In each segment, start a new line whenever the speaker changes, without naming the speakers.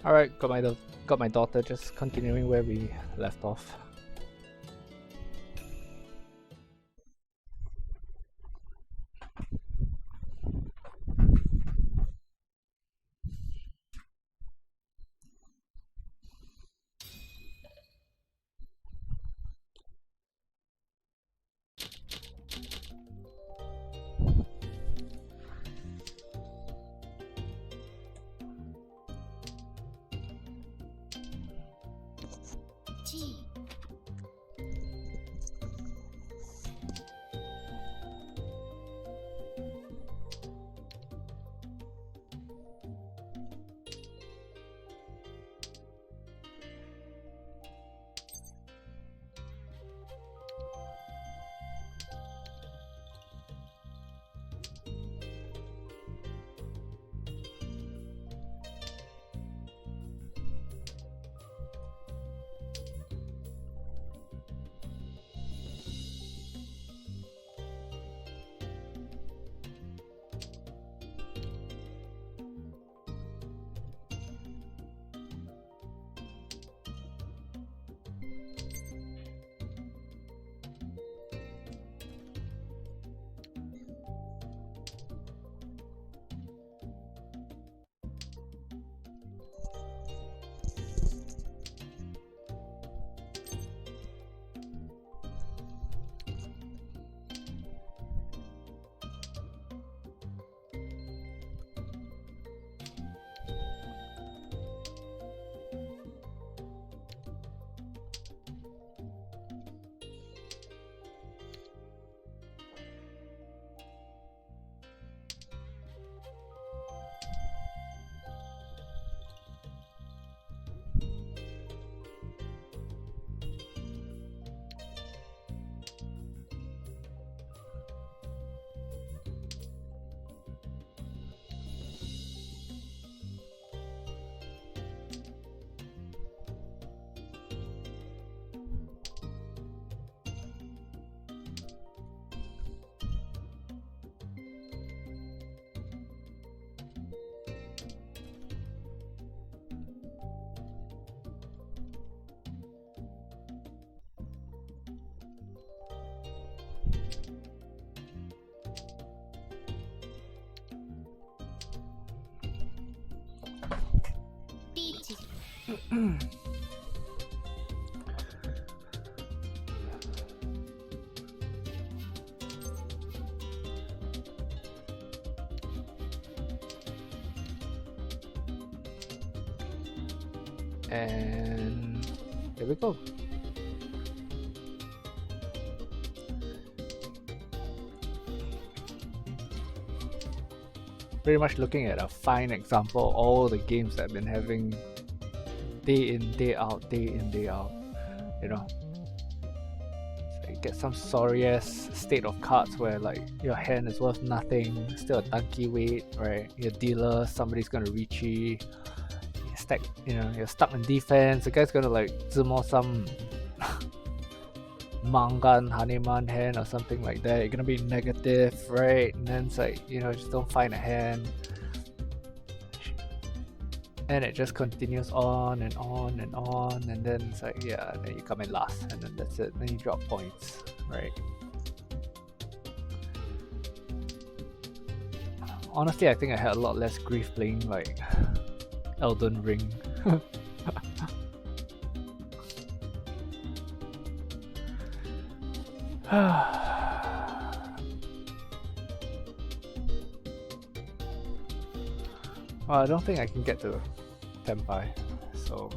Alright, got my daughter, just continuing where we left off. And there we go. Pretty much looking at a fine example of all the games that I've been having day in, day out, you know. So you get some sorry ass state of cards where like your hand is worth nothing, still a donkey weight, right? Your dealer, somebody's gonna reach you. You're stuck in defense. The guy's gonna like Zumo some Mangan Haneman hand or something like that. You're gonna be negative, right? And then it's like, just don't find a hand. And it just continues on and on and on, and then it's like, yeah, then you come in last, and then that's it. Then you drop points, right? Honestly, I think I had a lot less grief playing like Elden Ring. Well, I don't think I can get to Tempai, so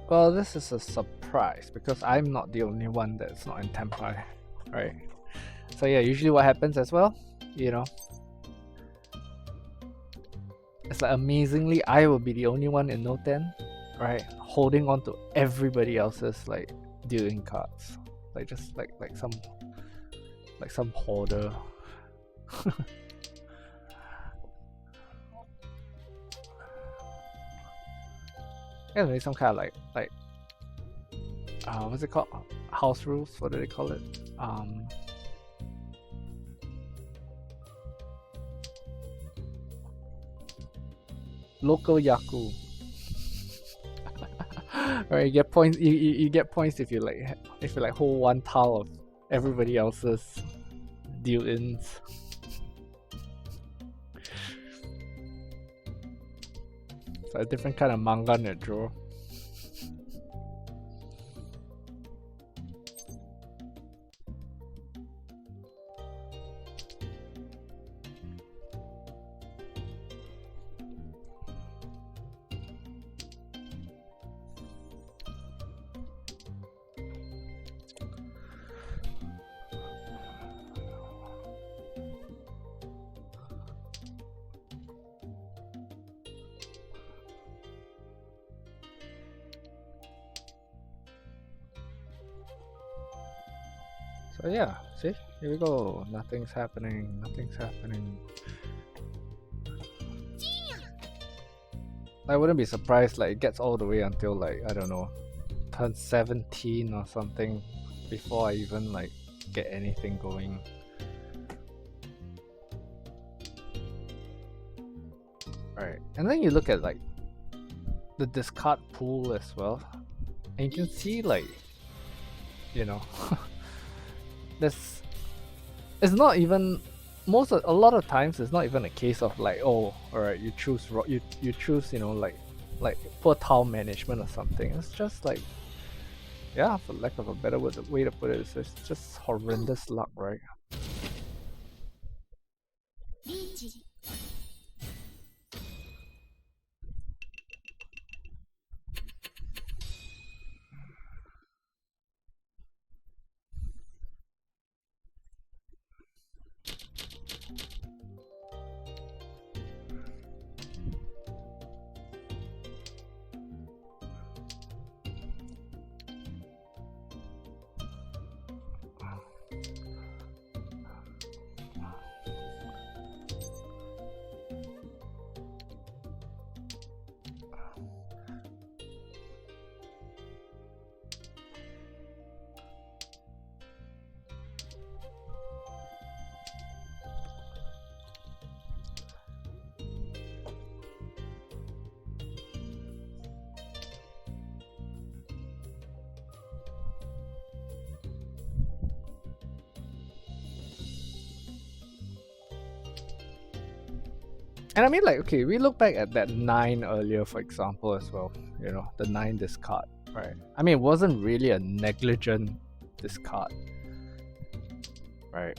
Well, this is a surprise because I'm not the only one that's not in Tenpai, right? So yeah, usually what happens as well, you know, it's like amazingly I will be the only one in No 10, right? Holding on to everybody else's like dealing cards, like just like some hoarder. Yeah, maybe some kind of like what's it called? House rules? What do they call it? Local Yaku. Right, you get points. You get points if you like hold one tile of everybody else's deal-ins. So a different kind of manga net draw. So yeah, see? Here we go. Nothing's happening. Nothing's happening. I wouldn't be surprised like it gets all the way until like, I don't know, turn 17 or something before I even like get anything going. Right. And then you look at like the discard pool as well. And you can see like, you know, this it's not even a lot of times it's not even a case of like, oh, all right, you choose you choose, you know, like poor tile management or something. It's just like, yeah, for lack of a better way to put it, it's just horrendous luck, right? And I mean, like, okay, we look back at that 9 earlier, for example, as well. You know, the 9 discard, right? I mean, it wasn't really a negligent discard, right?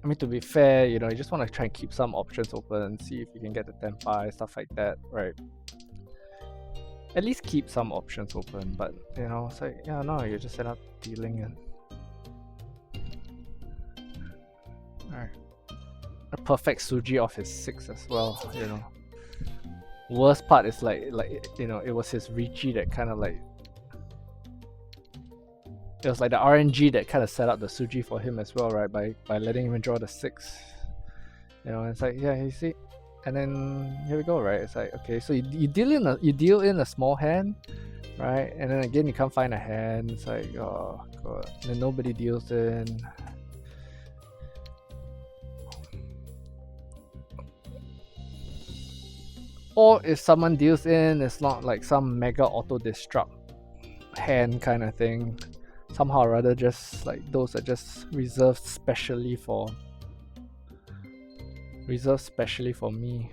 I mean, to be fair, you know, you just want to try and keep some options open and see if you can get the Tenpai, stuff like that, right? At least keep some options open, but, you know, it's like, yeah, no, you just end up dealing in. Alright. A perfect Suji off his 6 as well, you know. Worst part is like you know, it was his Ricci that kind of like, it was like the RNG that kind of set up the Suji for him as well, right? By letting him draw the 6, you know. It's like, yeah, you see, and then here we go, right? It's like, okay, so you deal in a small hand, right? And then again you can't find a hand. It's like, oh god, and then nobody deals in. Or if someone deals in, it's not like some mega auto destruct hand kind of thing. Somehow or other, just like those are just reserved specially for me.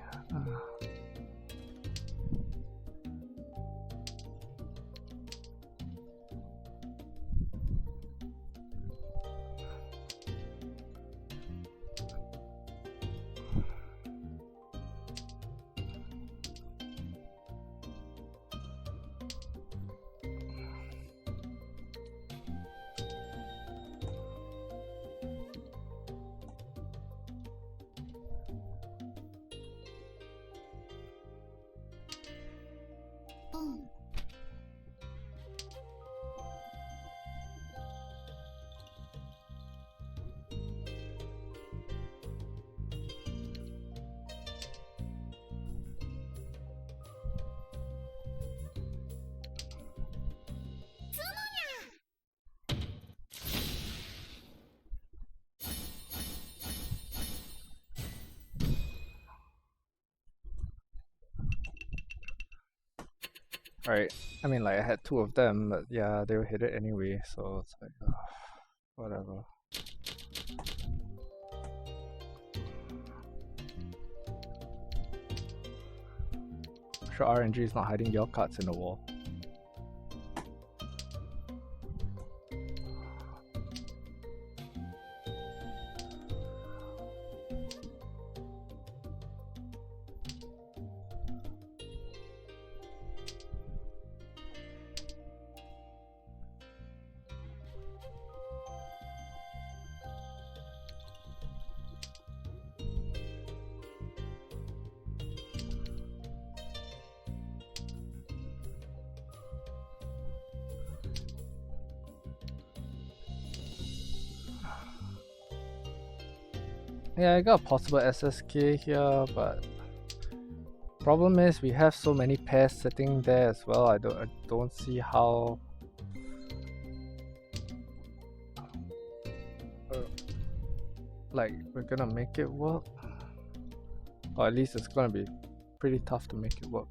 right? I mean, like I had 2 of them, but yeah, they will hit it anyway, so it's like, whatever. I'm sure RNG is not hiding your cards in the wall. Yeah, I got a possible SSK here, but problem is we have so many pairs sitting there as well. I don't see how like we're gonna make it work, or at least it's gonna be pretty tough to make it work.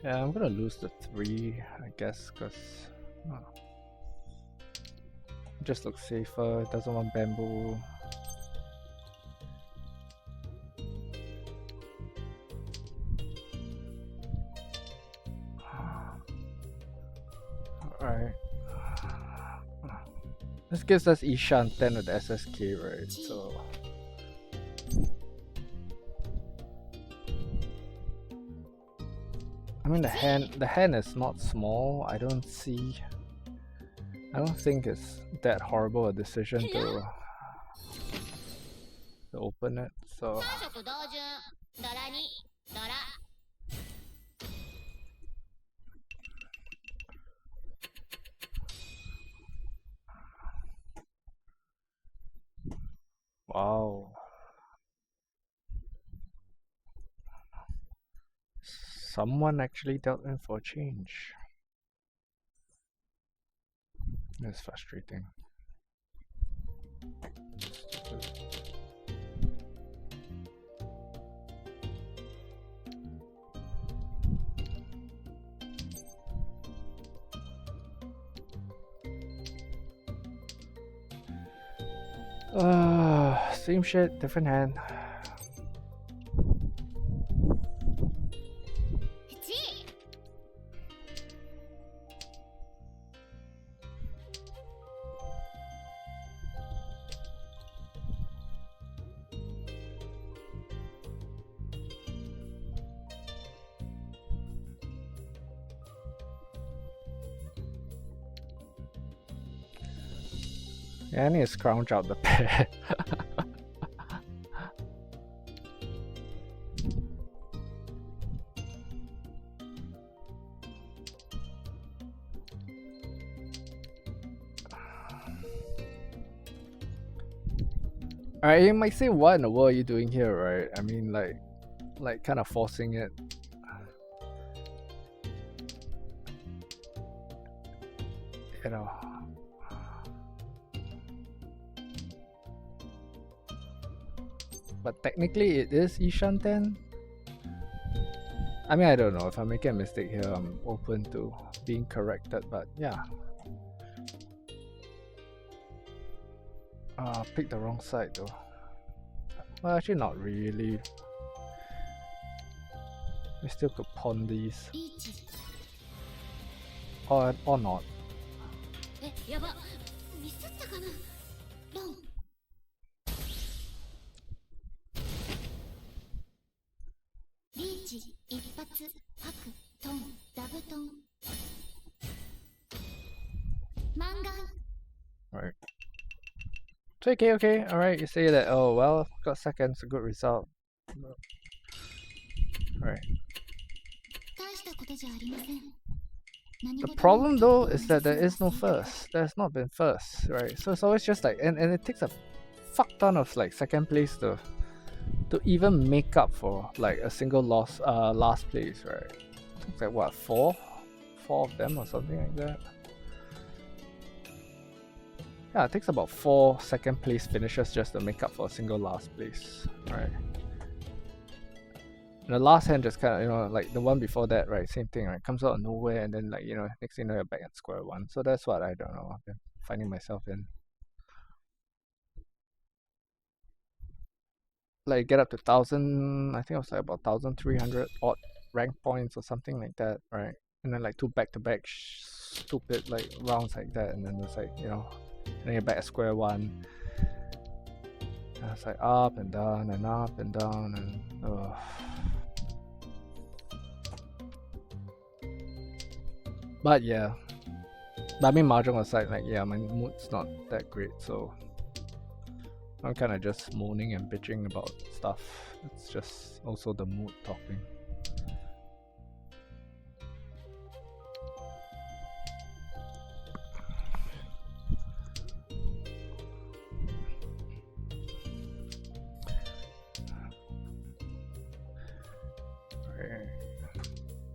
Yeah, I'm gonna lose the 3, I guess, because it just looks safer. It doesn't want bamboo. Alright. This gives us Ishan 10 with the SSK, right? So I mean the hand is not small. I don't think it's that horrible a decision to open it. So wow. Someone actually dealt in for a change. That's frustrating. Same shit, different hand. Yeah, I need to scrounge out the pair. Alright, you might say, what in the world are you doing here, right? I mean, like kind of forcing it. You know. But technically it is Ishan 10. I mean, I don't know. If I'm making a mistake here, I'm open to being corrected, but yeah. Picked the wrong side though. Well, actually not really. We still could pawn these. Or not. Right. So okay, alright, you say that, oh well, got second's a good result. Right. The problem though is that there is no first. There's not been first, right? So it's always just like, and it takes a fuck ton of like second place to to even make up for like a single last place, right? It's like what, four of them or something like that. Yeah, it takes about 4 second place finishes just to make up for a single last place, right? And the last hand just kind of, like the one before that, right? Same thing, right? Comes out of nowhere, and then like, next thing you know, you're back at square one. So that's what I don't know, I've been finding myself in. Like get up to 1,000, I think it was like about 1,300 odd rank points or something like that, right? And then like 2 back-to-back stupid like rounds like that, and then it's like, and then you're back at square one. And it's like up and down and up and down and But yeah, I mean, mahjong aside, like yeah, my mood's not that great, so I'm kind of just moaning and bitching about stuff. It's just also the mood talking.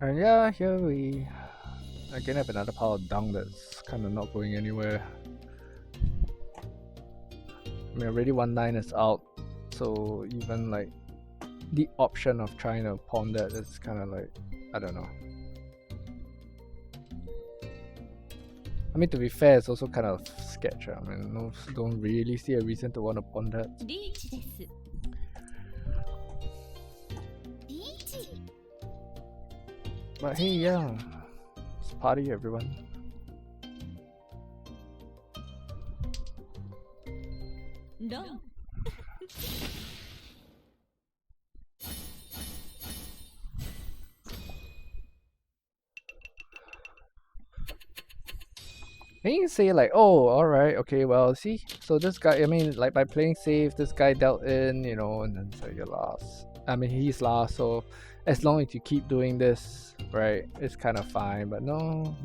And yeah, here we again have another pile of dung that's kind of not going anywhere. I mean, already 1-9 is out, so even like the option of trying to pawn that is kind of like, I don't know. I mean, to be fair, it's also kind of sketch. I mean, don't really see a reason to want to pawn that. But hey, yeah, it's party, everyone.
No.
And you can say like, oh, alright, okay, well, see, so this guy, I mean, like by playing safe, this guy dealt in, and then so you're last. I mean, he's last, so as long as you keep doing this, right, it's kind of fine, but no.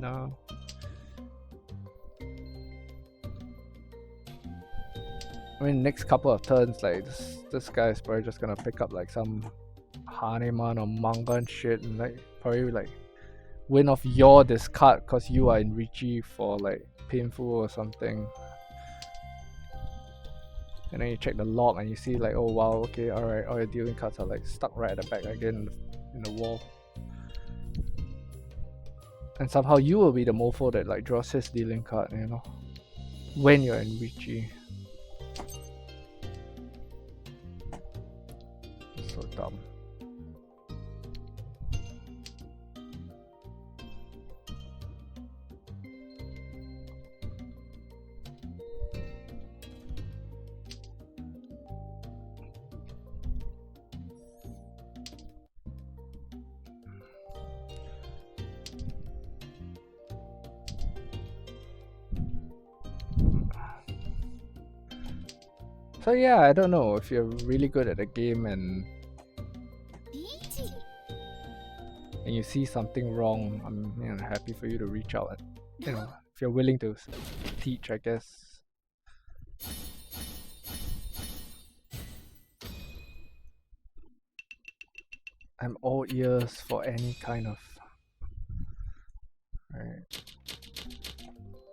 I mean, next couple of turns, like, this guy is probably just gonna pick up like some Haneman or manga and shit, and like, probably like, win off your discard because you are in Richie for like painful or something. And then you check the log and you see like, oh wow, okay, alright, all your dealing cards are like stuck right at the back again in the wall. And somehow you will be the mofo that like draws his dealing card, when you're in Richie. So dumb. So yeah, I don't know, if you're really good at a game and you see something wrong, I'm happy for you to reach out. If you're willing to teach, I guess. I'm all ears for any kind of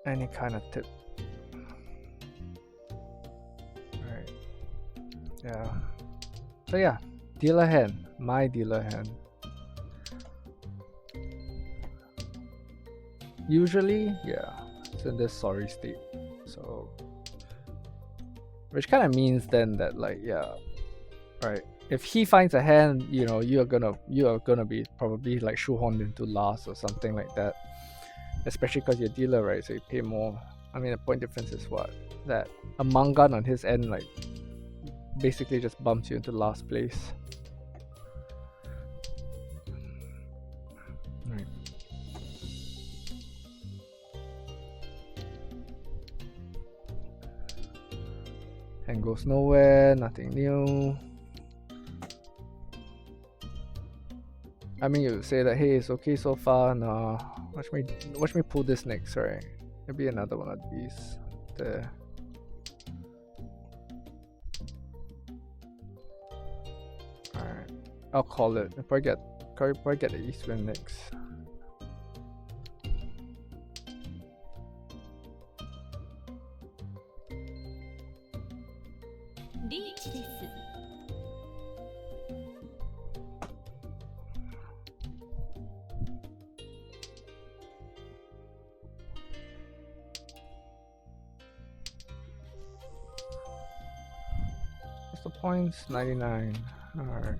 any kind of tip. Yeah. So yeah, dealer hand, my dealer hand. Usually, yeah, it's in this sorry state. So, which kind of means then that like, yeah, right. If he finds a hand, you are gonna be probably like shoehorned into last or something like that. Especially because you're dealer, right? So you pay more. I mean, the point difference is what? That a mangan on his end, like, basically just bumps you into last place. Right. And goes nowhere, nothing new. I mean, you say that, hey, it's okay so far. Nah, watch me pull this next, right? Maybe another one of these. There. I'll call it. Probably get the East Wind next.
Reach です。
What's the points? 99. Alright.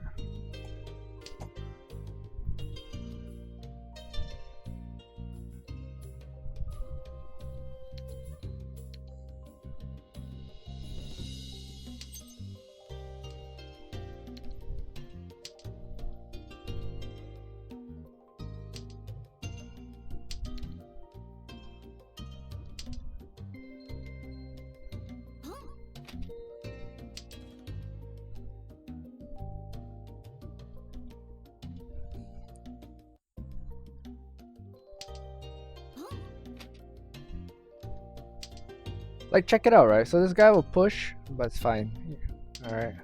Like, check it out, right? So this guy will push, but it's fine. Alright.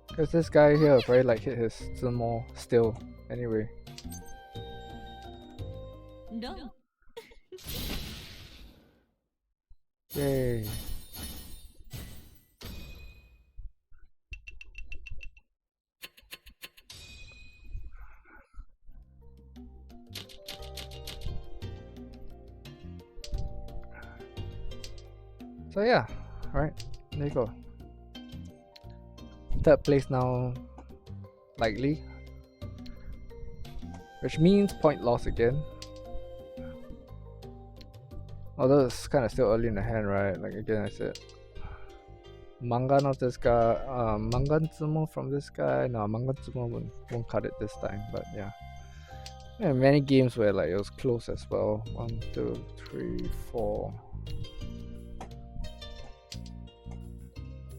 Because this guy here will probably like hit his Zumo still. Anyway.
No.
Yay. So yeah, alright, there you go. Third place now, likely. Which means point loss again. Although it's kind of still early in the hand, right? Like again I said. Mangan of this guy, Mangan Tsumo from this guy. No, Mangan Tsumo won't cut it this time, but yeah. Yeah, many games where like it was close as well. 1, 2, 3, 4.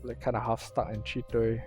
Like kind of half stuck in Chitoi.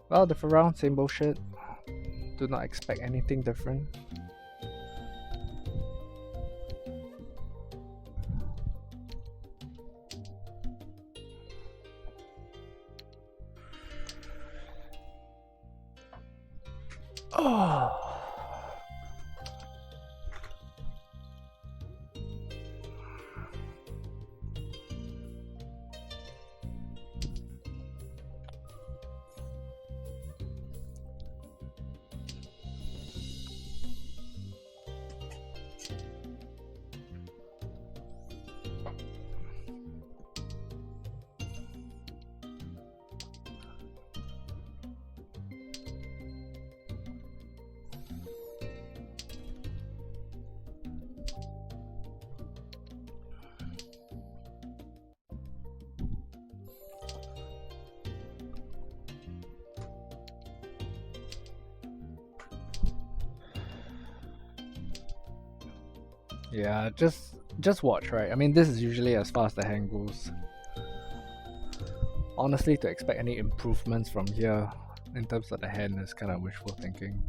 Well, different round, same bullshit. Do not expect anything different. Oh. Yeah, just watch, right? I mean, this is usually as far as the hand goes. Honestly, to expect any improvements from here in terms of the hand is kind of wishful thinking.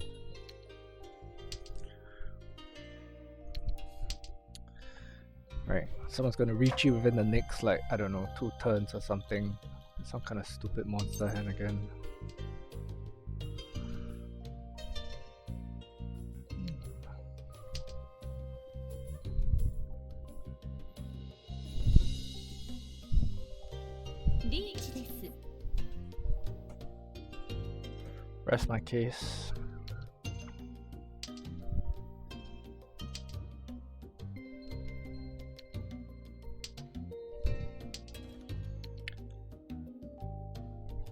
Right, someone's gonna reach you within the next, like, I don't know, 2 turns or something. Some kind of stupid monster hand again. Rest my case.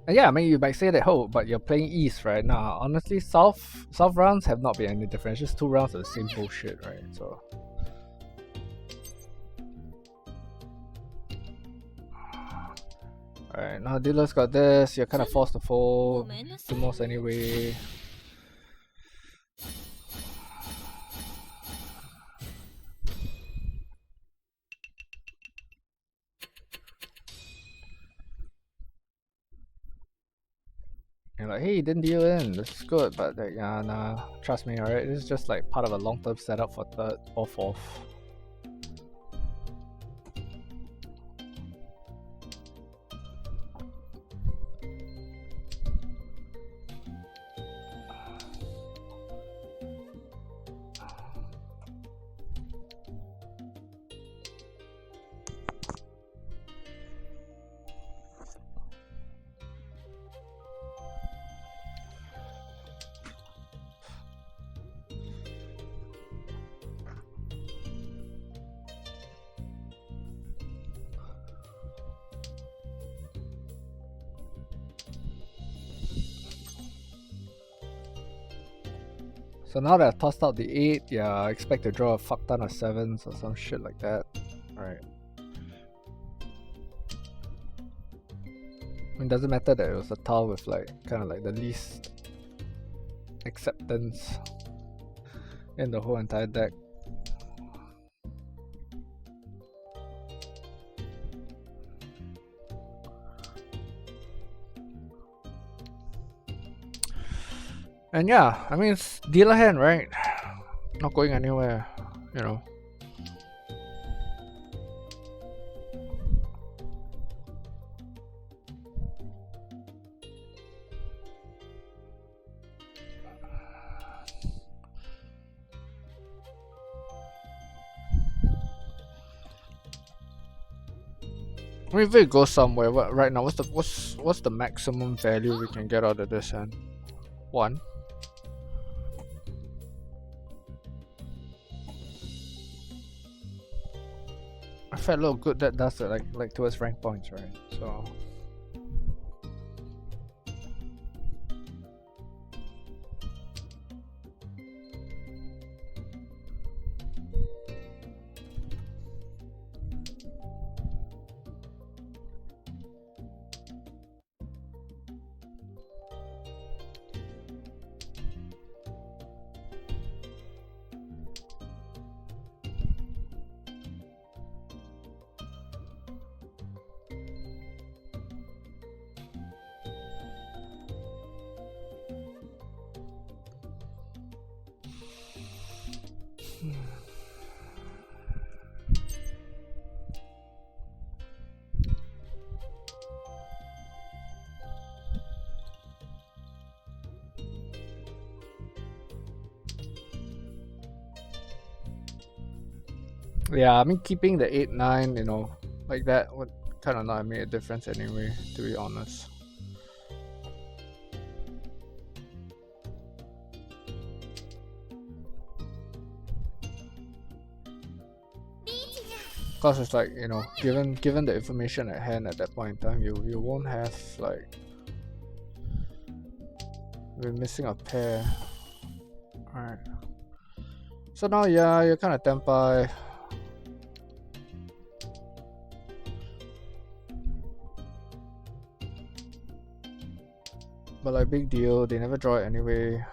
And yeah, I mean, you might say that, oh, but you're playing East, right? Nah, honestly, South rounds have not been any different. It's just 2 rounds of the same bullshit, right? So. Alright, now dealer's got this. You're kind of forced to fold. 2 more anyway. You're like, hey, didn't deal in. This is good, but yeah, nah. Trust me, alright? This is just like part of a long-term setup for 3rd or 4th. So now that I've tossed out the 8, yeah, I expect to draw a fuck ton of 7s or some shit like that. Alright. I mean, doesn't matter that it was a tile with like kind of like the least acceptance in the whole entire deck. And yeah, I mean, it's dealer hand, right? Not going anywhere, you know. I mean, if it goes somewhere, right now, what's the maximum value we can get out of this hand? 1. I felt a little good that does it, like towards rank points, right? So. Yeah, I mean, keeping the 8-9, you know, like that would kind of not make a difference anyway, to be honest. Because it's like, you know, given the information at hand at that point in time, you won't have like, we're missing a pair. Alright. So now, yeah, you're kind of tempai. But like, big deal, they never draw it anyway.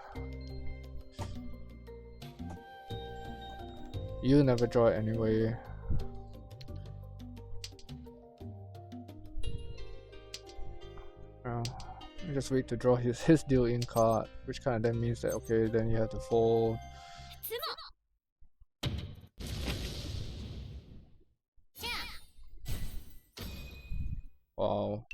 You never draw it anyway. You just wait to draw his deal in card, which kind of then means that okay, then you have to fold. Wow.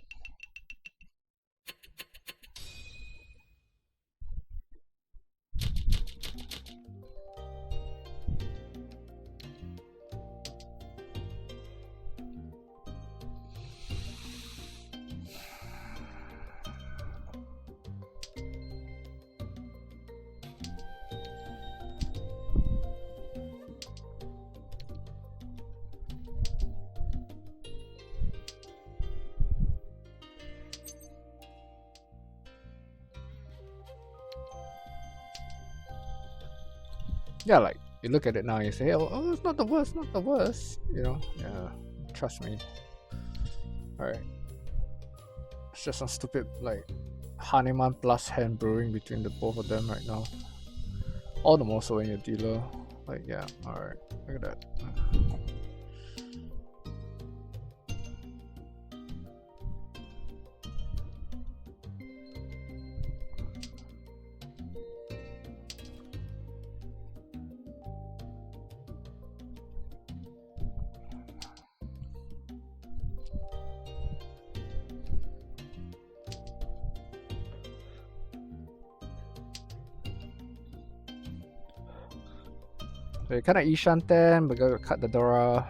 Yeah, like you look at it now and you say, oh, it's not the worst, not the worst. You know, yeah, trust me. Alright. It's just some stupid like Hanuman plus hand brewing between the both of them right now. All the more so when you're dealer. Like yeah, alright. Look at that. So you kind of Ishanten, but gotta cut the Dora.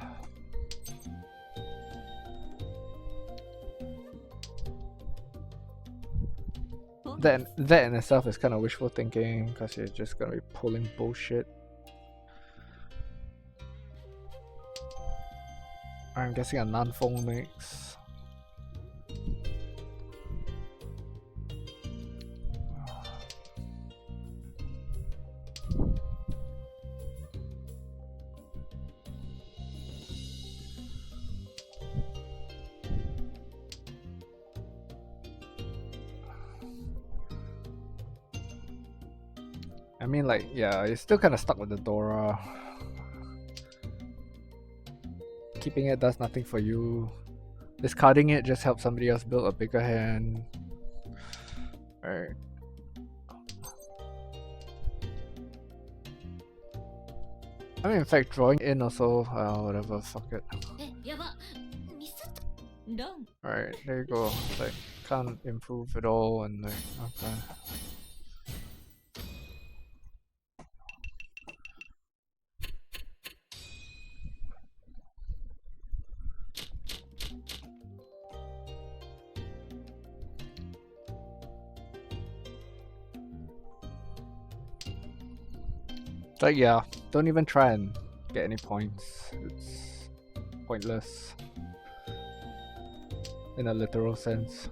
That in itself is kind of wishful thinking because you're just gonna be pulling bullshit. I'm guessing a non-phone mix. I mean, like, yeah, you're still kind of stuck with the Dora. Keeping it does nothing for you. Discarding it just helps somebody else build a bigger hand. Alright. I mean, in fact, drawing in also, whatever, fuck it. Alright, there you go. Like, can't improve at all, and like, okay. Like yeah, don't even try and get any points. It's pointless in a literal sense.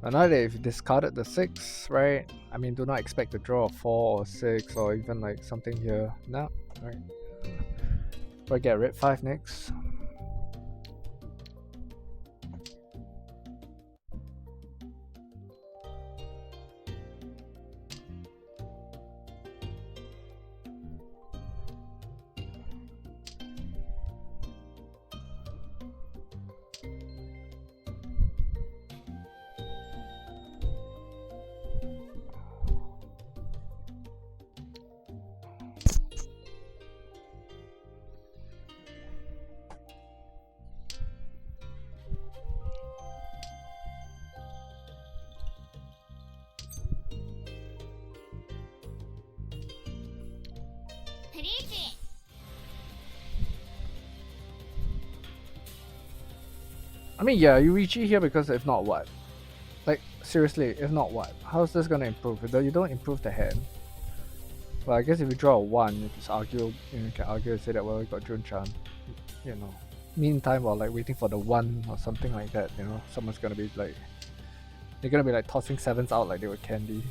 Now that if you discarded the 6, right? I mean, do not expect to draw a 4 or 6 or even like something here. No, alright. We'll get red 5 next. I mean, yeah, you reach it here because if not what? Like, seriously, if not what? How's this gonna improve? You don't improve the hand. Well, I guess if you draw a 1, you just argue, you can argue and say that, well, we got Jun-chan. You know. Meantime, while like waiting for the 1 or something like that, you know, someone's gonna be like, they're gonna be like tossing 7s out like they were candy.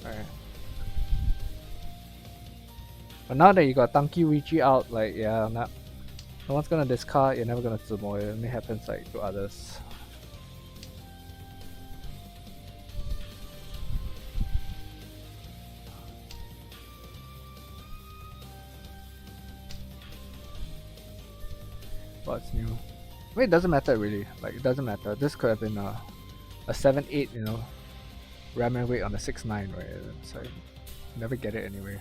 Alright. But now that you got Tanki Riichi out, like, yeah, no one's gonna discard, you're never gonna Tsumo, it only happens like to others. What's new? I mean, it doesn't matter really, like, it doesn't matter. This could have been a 7-8, you know, ramen weight on a 6-9, right? It's like, you never get it anyway.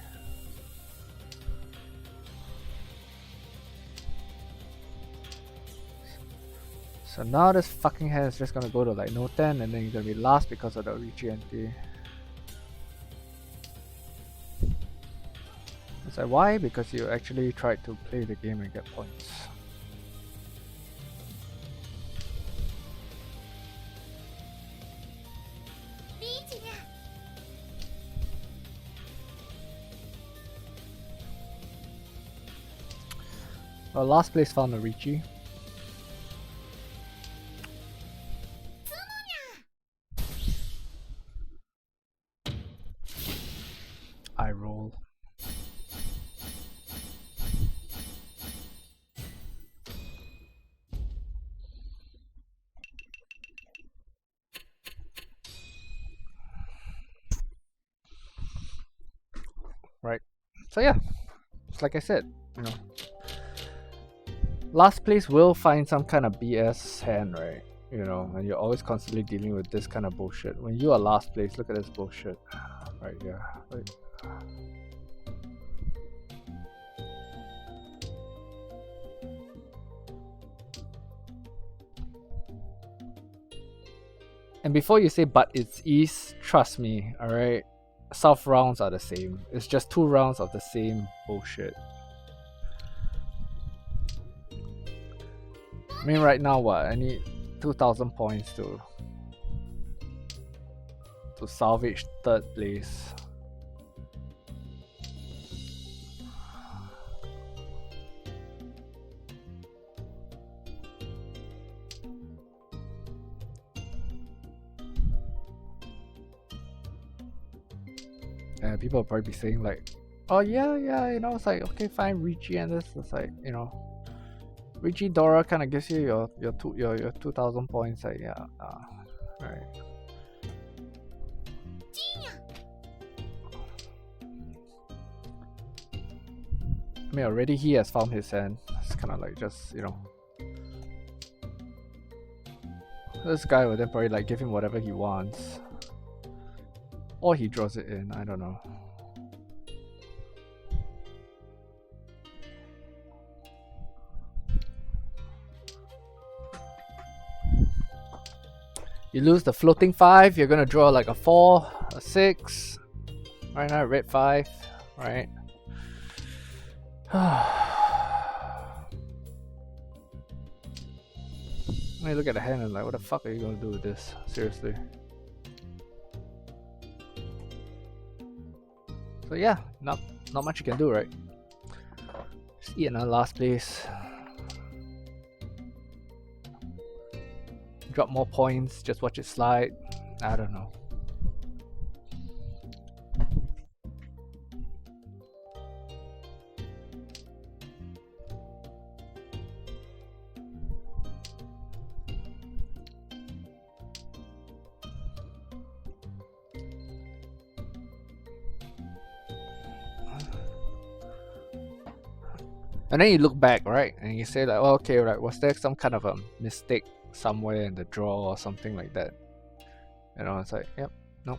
So now this fucking hand is just gonna go to like no 10 and then you're gonna be last because of the Riichi NT. It's like, why? Because you actually tried to play the game and get points. Well, last place found a Riichi. I roll. Right. So yeah, it's like I said, you know, last place will find some kind of BS hand, right? You know, and you're always constantly dealing with this kind of bullshit. When you are last place, look at this bullshit. Right, yeah. Right. And before you say, but it's East, trust me, alright? South rounds are the same. It's just 2 rounds of the same bullshit. I mean, right now, what? I need 2,000 points to salvage 3rd place. And people will probably be saying like, oh yeah, you know, it's like, okay, fine, Riichi and this, it's like, you know, Riichi Dora kind of gives you your 2,000 points, like, yeah, right. I mean, already he has found his hand. It's kind of like just, you know, this guy will then probably like give him whatever he wants. Or he draws it in, I don't know. You lose the floating 5, you're gonna draw like a 4, a 6. Right now, red 5, right? I mean, look at the hand and like, what the fuck are you gonna do with this? Seriously. So yeah, not much you can do, right? Just eat another last place. Drop more points, just watch it slide. I don't know. And then you look back, right? And you say like, oh, okay, right, was there some kind of a mistake somewhere in the draw or something like that? You know, it's like, yep, nope.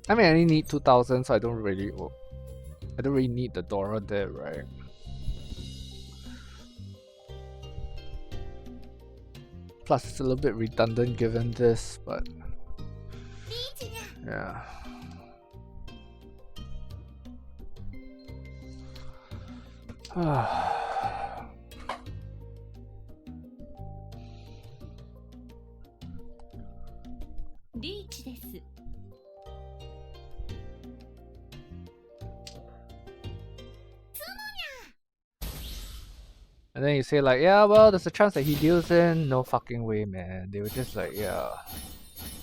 I mean, I only need 2,000, so I don't really need the Dora there, right? Plus, it's a little bit redundant given this, but yeah.
リーチです。
And then you say like, yeah, well, there's a chance that he deals in. No fucking way, man. They were just like, yeah,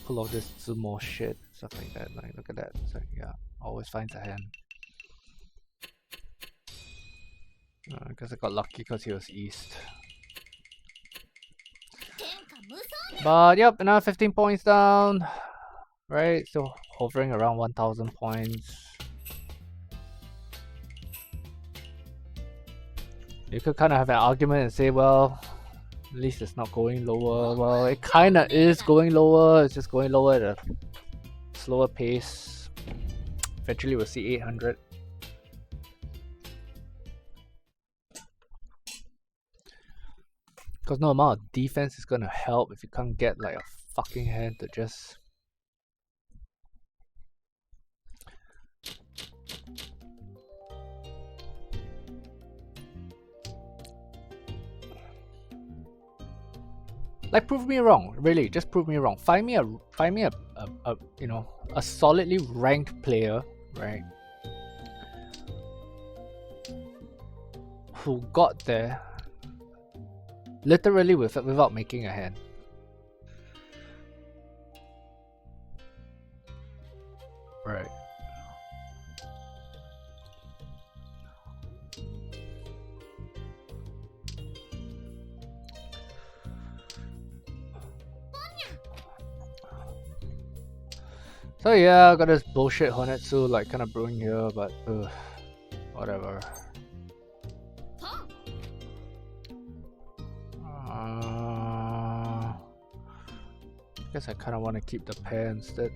pull off this sumo shit, stuff like that. Like, look at that. It's like, yeah, always finds a hand. I guess I got lucky because he was east. But yep, another 15 points down. Right, still hovering around 1,000 points. You could kind of have an argument and say, well, at least it's not going lower. Well, it kind of is going lower. It's just going lower at a slower pace. Eventually, we'll see 800. Because no amount of defense is going to help if you can't get like a fucking hand to just... Like, prove me wrong, really. Just prove me wrong. Find me a you know, a solidly ranked player, right? Who got there literally without making a hand. Right. So yeah, I got this bullshit Honetsu like kind of brewing here, but whatever. Guess I kind of want to keep the pair instead.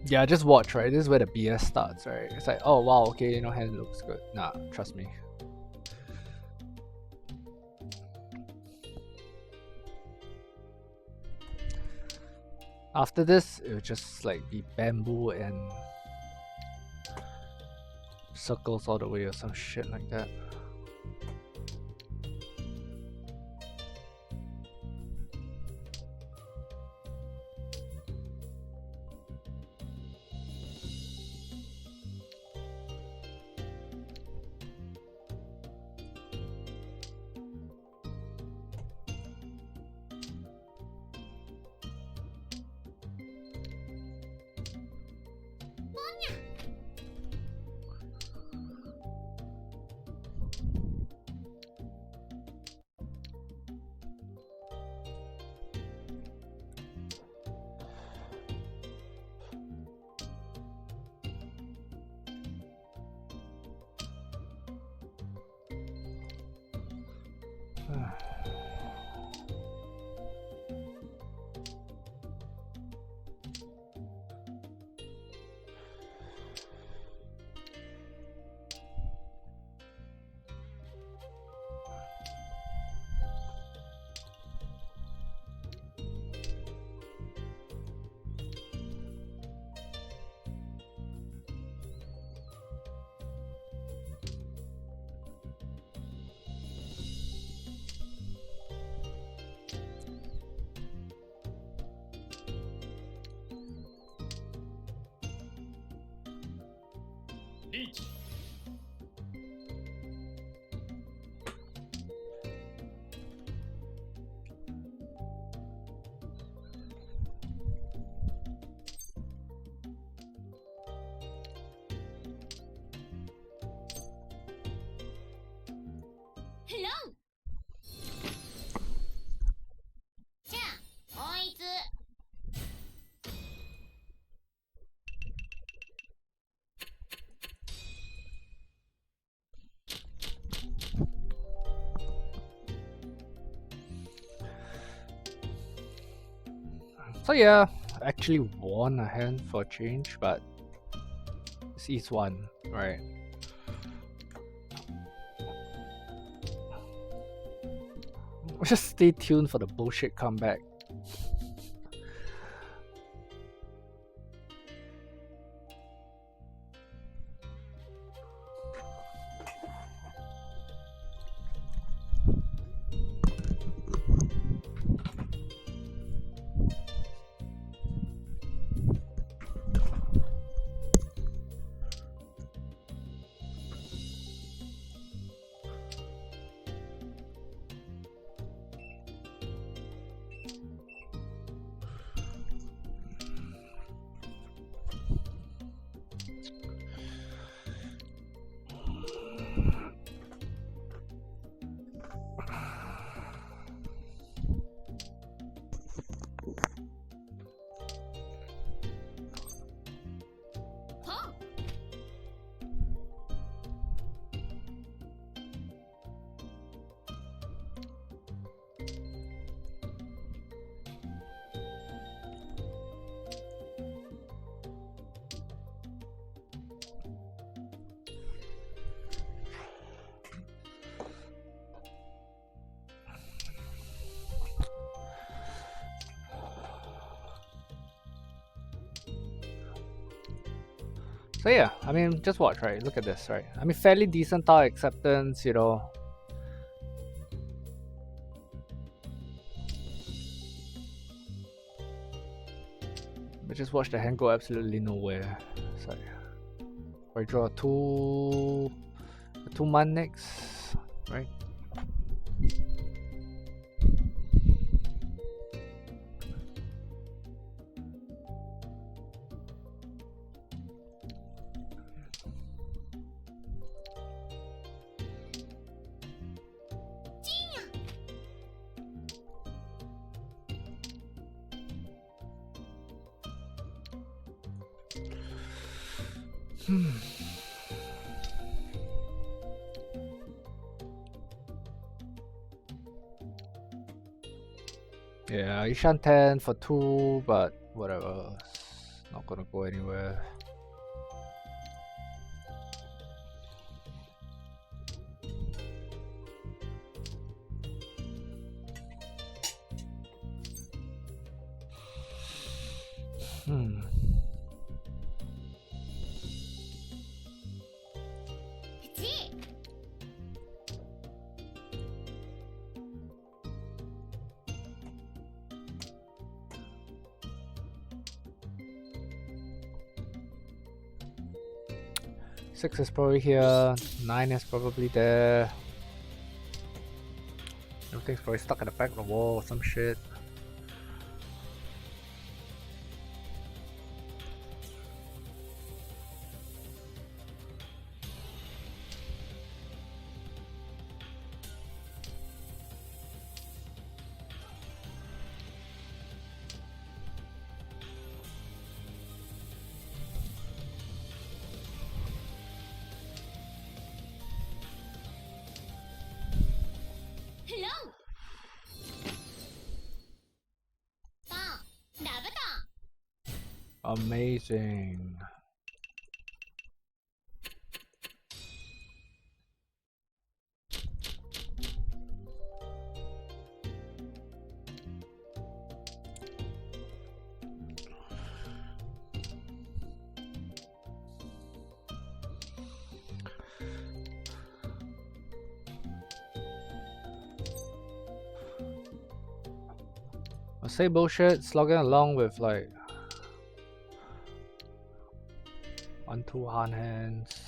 Yeah, just watch, right? This is where the BS starts, right? It's like, oh wow, okay, you know, hand looks good. Nah, trust me. After this, it would just like be bamboo and circles all the way or some shit like that.
Hello.
So yeah, I actually won a hand for a change, but it's East 1, right? Just stay tuned for the bullshit comeback. So yeah, I mean, just watch, right? Look at this, right? I mean, fairly decent tile acceptance, you know. But just watch the hand go absolutely nowhere. So I draw a 2-man next, right? Yeah, Ishan 10 for 2, but whatever. It's not gonna go anywhere. Six is probably here, 9 is probably there. Everything's probably stuck at the back of the wall or some shit. Amazing. I say bullshit, slogging along with like 1-2 hand hands.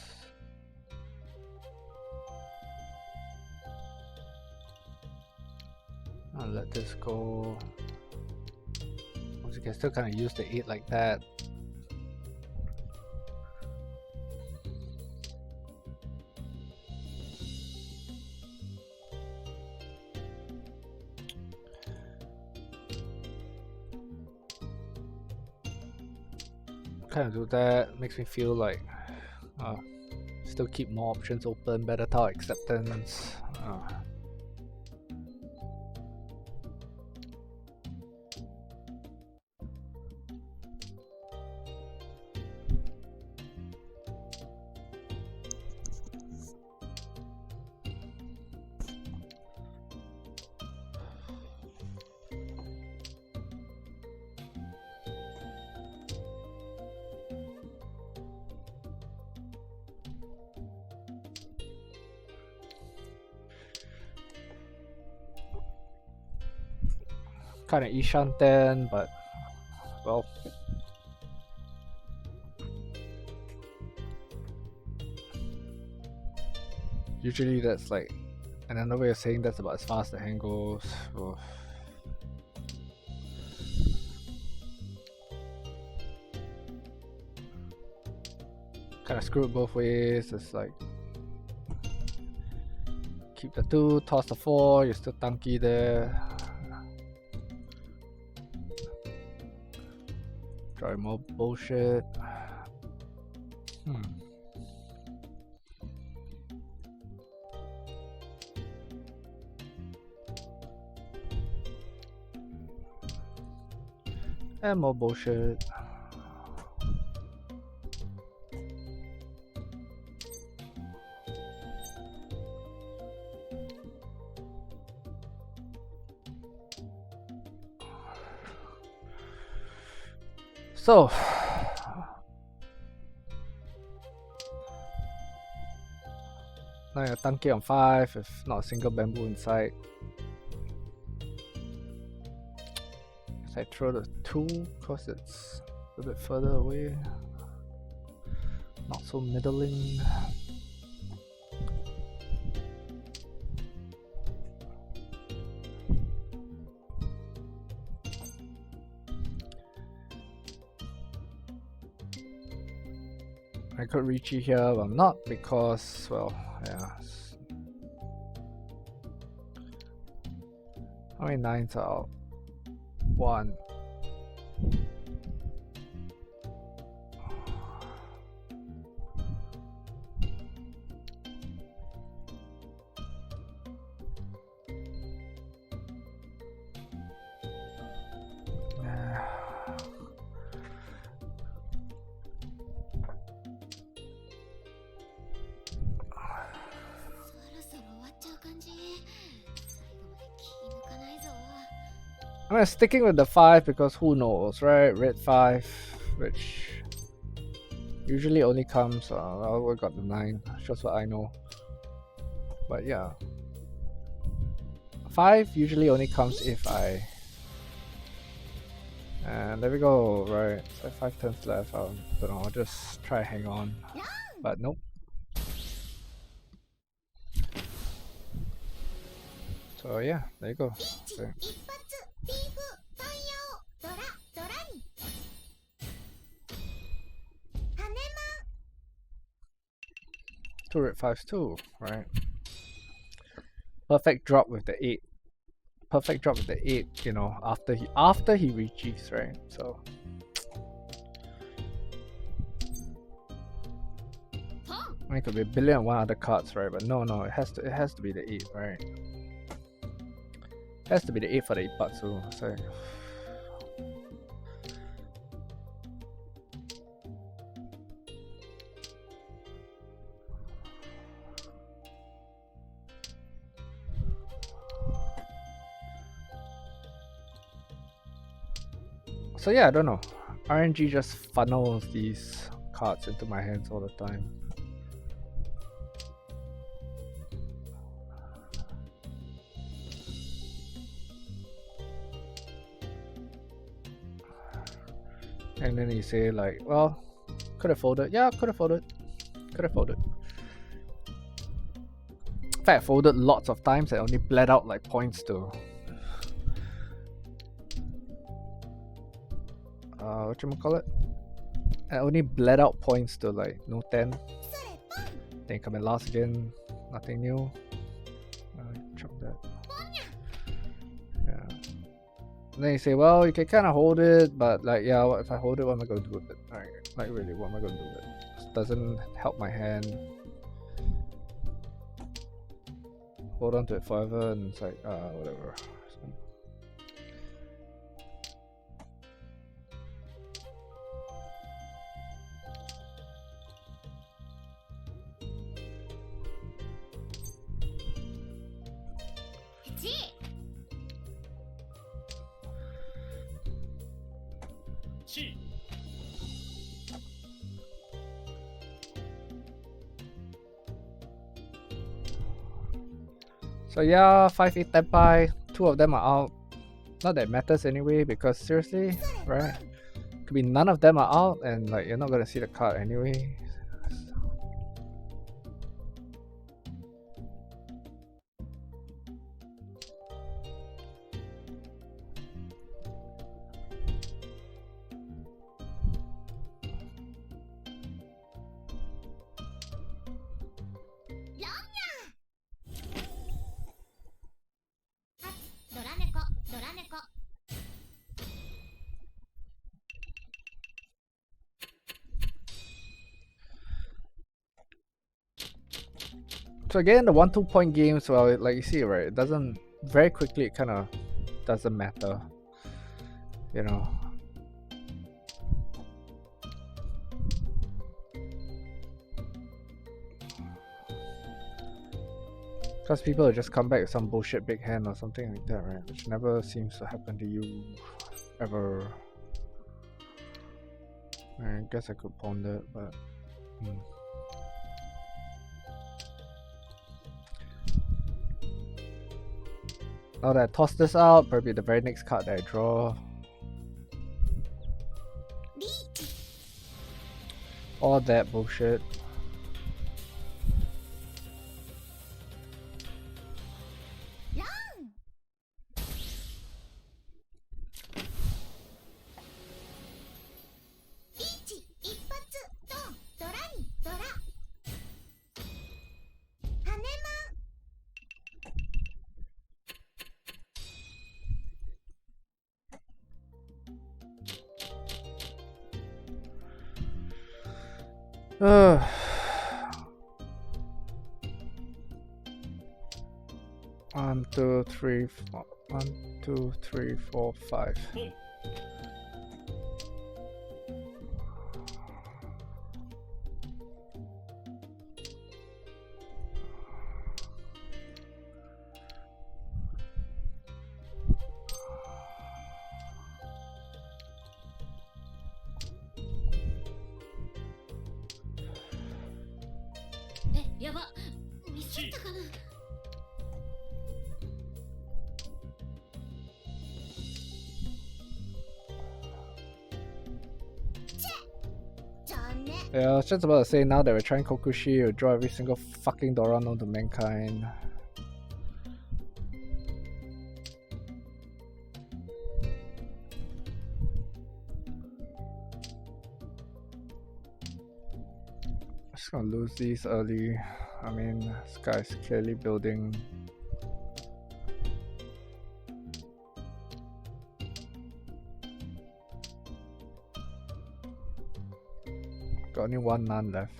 I'll let this go. You can still kind of use the 8 like that. Kind of do that, makes me feel like still keep more options open, better tile acceptance. kind of Ishanten, but well, usually that's like another way of saying that's about as fast as the hand goes. Oh. Kind of screw it both ways. It's like keep the 2, toss the 4, you're still tanky there. Try more bullshit. And more bullshit. So now you're tanky on 5 if not a single bamboo in sight. I throw the 2 because it's a bit further away, not so middling. I could reach you here, but I'm not because, well, yeah. How many 9s are out? 1. I'm sticking with the 5 because who knows, right? Red 5, which usually only comes. I got the 9. That's just what I know. But yeah, 5 usually only comes if I. And there we go. Right, so 5 turns left. I don't know. I'll just try hang on, but nope. So yeah, there you go. So, 2 red 5s too, right? Perfect drop with the 8. Perfect drop with the 8, you know, after he reaches, right? So I mean, it could be a billion and one other cards, right? But no, it has to be the 8, right? It has to be the 8 for the 8 parts too. So So yeah, I don't know. RNG just funnels these cards into my hands all the time. And then you say like, well, could have folded. Yeah, could have folded. Could have folded. In fact, I folded lots of times. I only bled out like points to whatchamacallit? I only bled out points to like no 10. Then come in last again, nothing new. Chop that. Yeah. And then you say, well, you can kind of hold it, but like, yeah, what if I hold it? What am I going to do with it? Like really, what am I going to do with it? It doesn't help my hand. Hold on to it forever, and it's like, whatever. So, so yeah, 5-8 Tenpai, 2 of them are out. Not that it matters anyway, because seriously, right? Could be none of them are out, and like you're not gonna see the card anyway. So again, the 1-2 point games, well, like you see, right, it doesn't, very quickly it kind of doesn't matter, you know. Because people will just come back with some bullshit big hand or something like that, right? Which never seems to happen to you, ever. I guess I could pawn that, but... Now that I toss this out, probably the very next card that I draw. All that bullshit. One, two, three, four. 1, 2, 3, 4, 5. Yeah, I was just about to say, now that we're trying Kokushi, you draw every single fucking Dora known to mankind. I'm just gonna lose these early. I mean, this guy's clearly building. Got only one none left.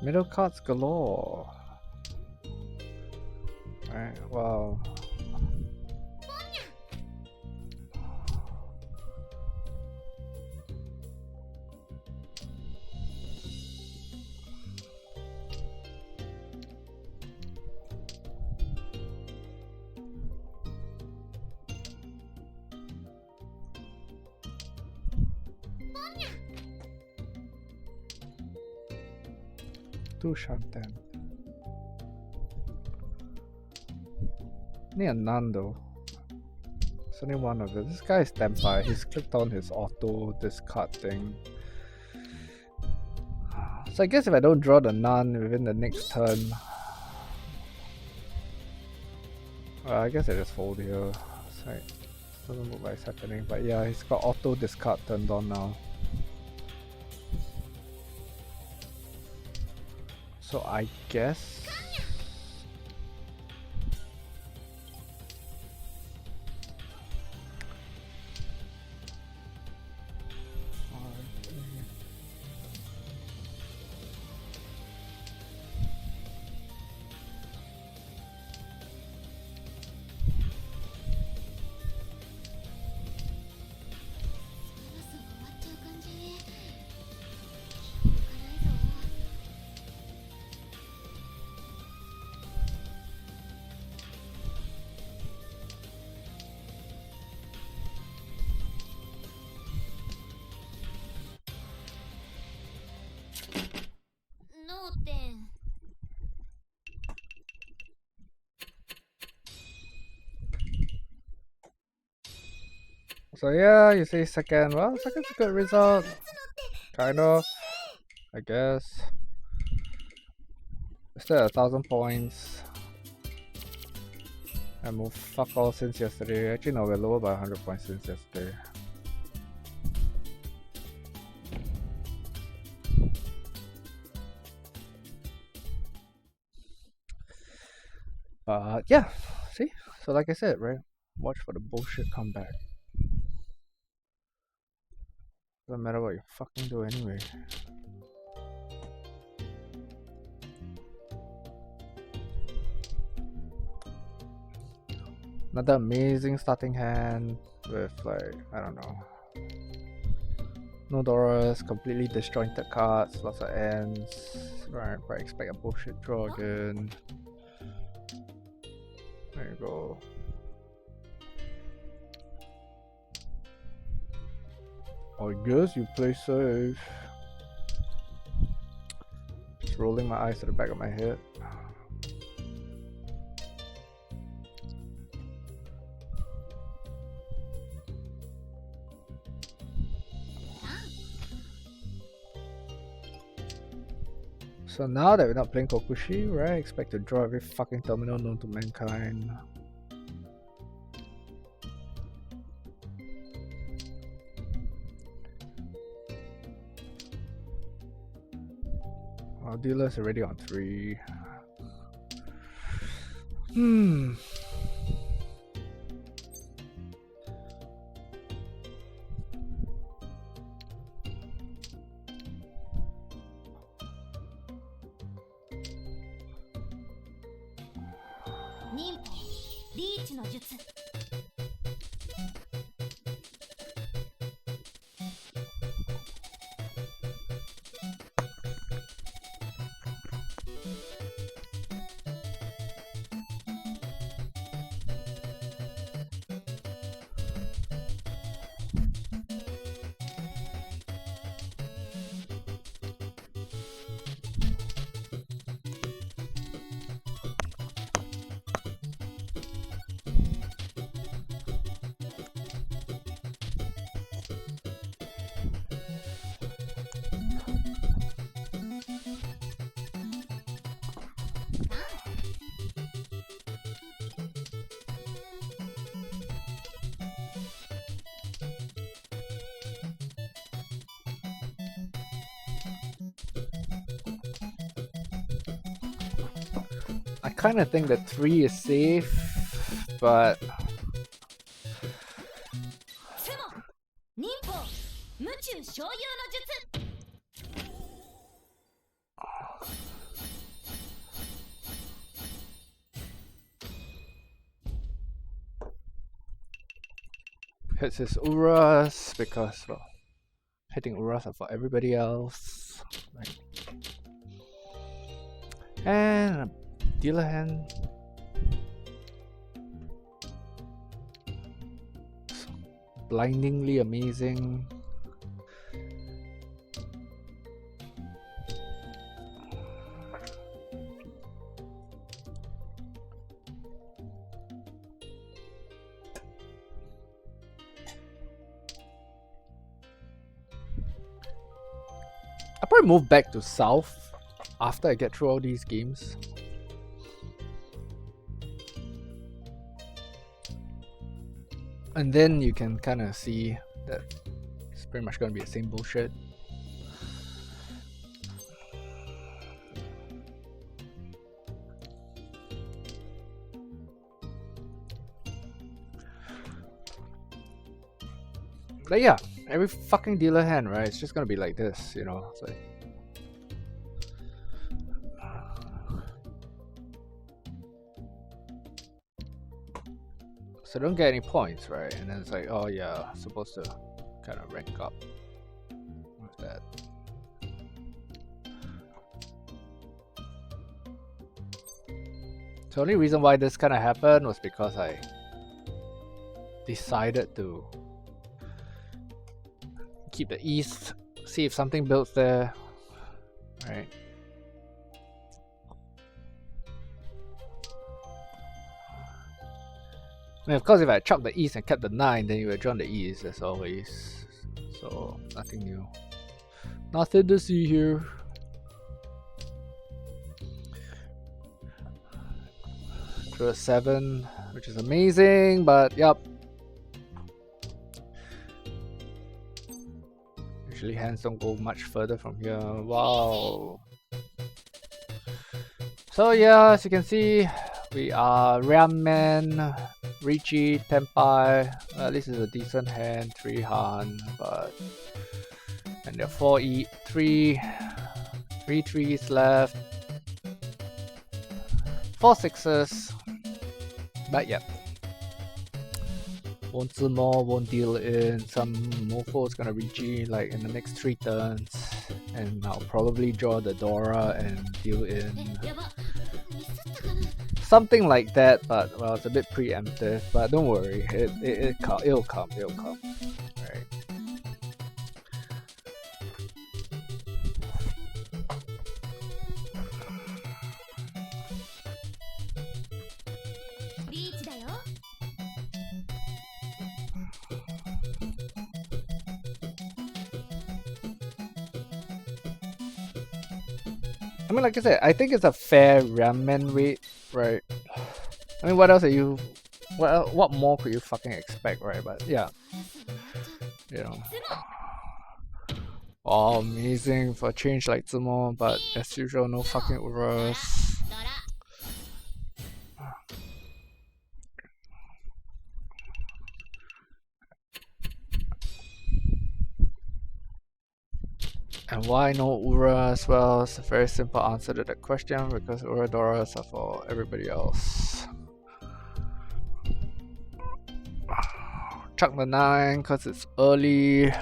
Middle cards galore. Alright, wow. Shanten. Need a none though. It's only one of it. This guy is Tempai. He's clicked on his auto discard thing. So I guess if I don't draw the none within the next turn, I guess I just fold here. It's like, doesn't look like it's happening, but yeah, he's got auto discard turned on now. So I guess So yeah, you say second. Well, second's a good result. Kind of, I guess. Still 1,000 points. I moved fuck all since yesterday. Actually no, we're lower by 100 points since yesterday. But yeah, see? So like I said, right? Watch for the bullshit comeback. Doesn't matter what you fucking do anyway. Another amazing starting hand with like, I don't know. No Doras, completely disjointed cards, lots of ends. Right, but I expect a bullshit draw again. There you go. I guess you play safe. Just rolling my eyes to the back of my head. So now that we're not playing Kokushi, right? I expect to draw every fucking terminal known to mankind. Our dealer's already on 3. I kind of think that 3 is safe, but hits his Uras because, well, hitting Uras are for everybody else. Right. And a dealer hand. Blindingly amazing. I'll probably move back to South after I get through all these games. And then you can kind of see that it's pretty much going to be the same bullshit. But yeah, every fucking dealer hand, right? It's just gonna be like this, you know. It's like, so don't get any points, right? And then it's like, oh yeah, supposed to kind of rank up with that. The only reason why this kind of happened was because I decided to keep the east, see if something builds there, right? I mean, of course, if I chopped the east and kept the 9, then you would drawn the east as always. So nothing new. Nothing to see here. Drew a 7, which is amazing, but yep. Usually hands don't go much further from here. Wow. So yeah, as you can see, we are Ramen, Ricci, Tenpai. At least it's a decent hand, 3 Han, but and there are 4 E, 3 3s left, 4 6s, but yep. Won't Zimo, won't deal in. Some mofo is gonna Ricci like in the next 3 turns, and I'll probably draw the Dora and deal in. Something like that, but well, it's a bit preemptive. But don't worry, it'll come. Right. I mean, like I said, I think it's a fair ramen weight, right? I mean, what else are you? What more could you fucking expect, right? But yeah, you know. Oh, amazing for a change like Zumo, but as usual, no fucking Uras. And why no Uras? Well, it's a very simple answer to that question, because Uradoras are for everybody else. Chuck the 9 because it's early.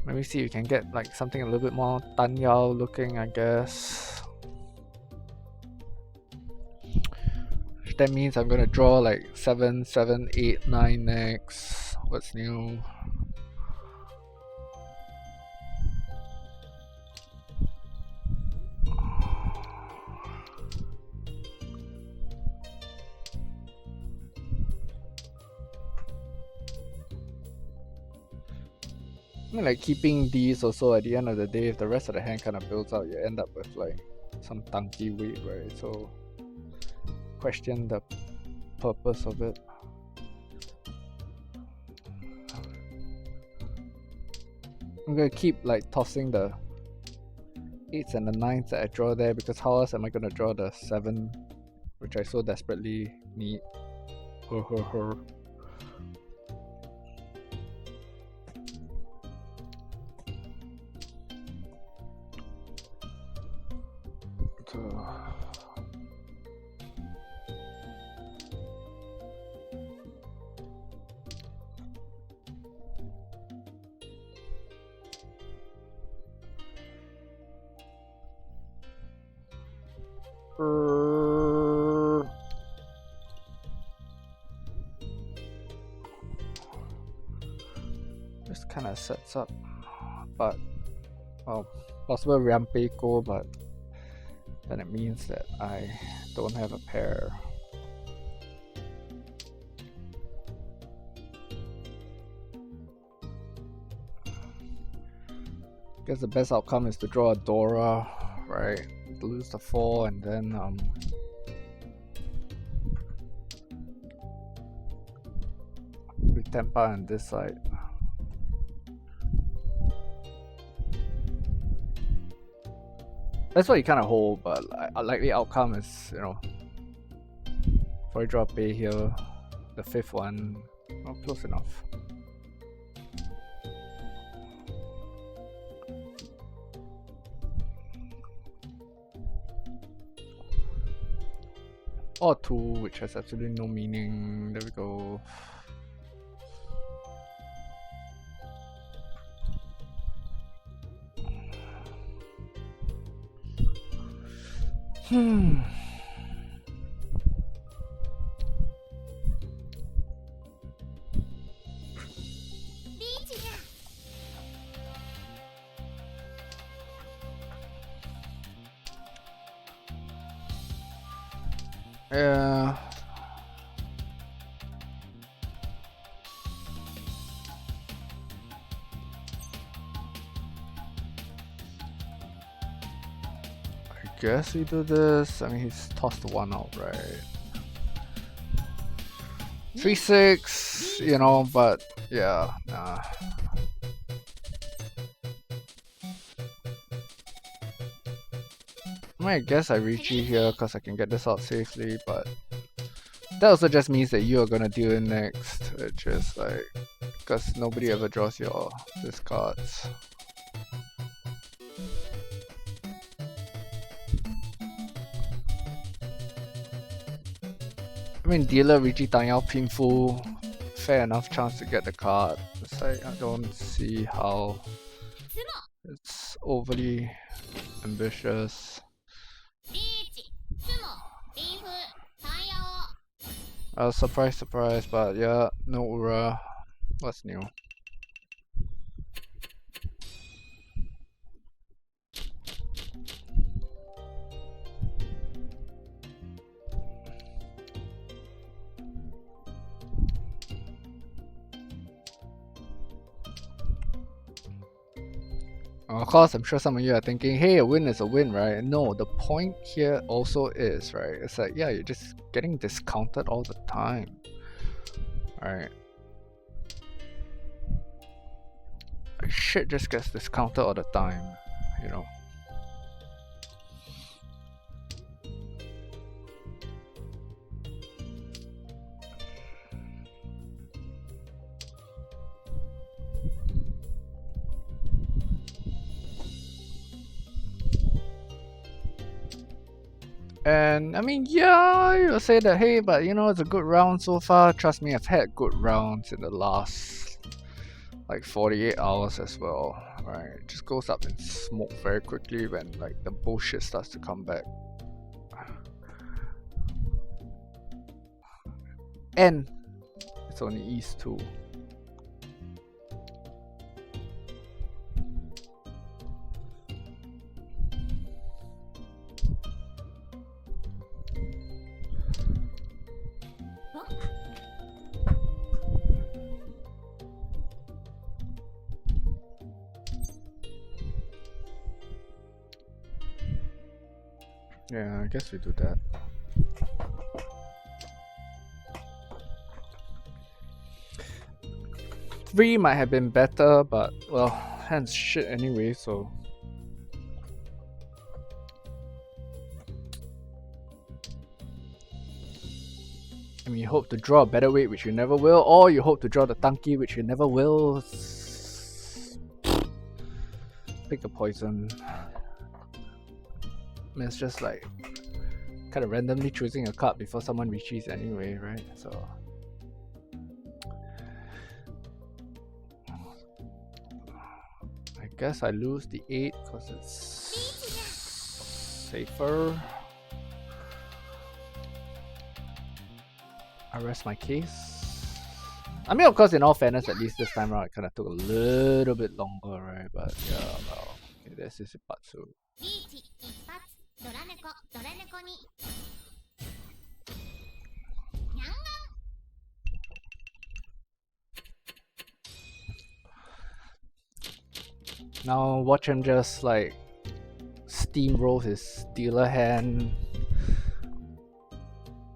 Maybe see if you can get like something a little bit more Tanyao looking, I guess. That means I'm gonna draw like 7, 7, 8, 9 next. What's new? I mean, like keeping these also at the end of the day, if the rest of the hand kind of builds out, you end up with like some tanky weight, right? So question the purpose of it. I'm gonna keep like tossing the 8s and the 9s that I draw there, because how else am I gonna draw the 7, which I so desperately need? This kind of sets up, but well, possible Rampeko, but then it means that I don't have a pair. I guess the best outcome is to draw a Dora, right? Lose the 4 and then with Tempa on this side. That's what you kind of hold, but a likely outcome is, you know, before you draw a Pei here, the 5th one, well, close enough. Or 2, which has absolutely no meaning. There we go. Yeah. guess we do this. I mean, he's tossed one out, right? 3-6, you know, but yeah, nah. I mean, I guess I reach you here because I can get this out safely, but that also just means that you are gonna deal in next, which is like, because nobody ever draws your discards. I mean, dealer Richie Tanyao Pinfu, fair enough chance to get the card. It's like, I don't see how it's overly ambitious. Surprise, surprise, but yeah, no Ura. What's new? Of course, I'm sure some of you are thinking, hey, a win is a win, right? No, the point here also is, right? It's like, yeah, you're just getting discounted all the time. Alright. Shit just gets discounted all the time, you know. And I mean, yeah, you'll say that, hey, but you know, it's a good round so far. Trust me, I've had good rounds in the last like 48 hours as well, right? It just goes up in smoke very quickly when like the bullshit starts to come back. And it's only East too. Yeah, I guess we do that. Three might have been better, but well, hand's shit anyway, so. I mean, you hope to draw a better weight, which you never will, or you hope to draw the tanky, which you never will. Pick a poison. I mean, it's just like kind of randomly choosing a card before someone reaches anyway, right? So I guess I lose the 8 because it's safer. I rest my case. I mean, of course, in all fairness, at least this time around, it kind of took a little bit longer, right? But yeah, well, okay, this is Ipatsu. Now watch him just like steamroll his dealer hand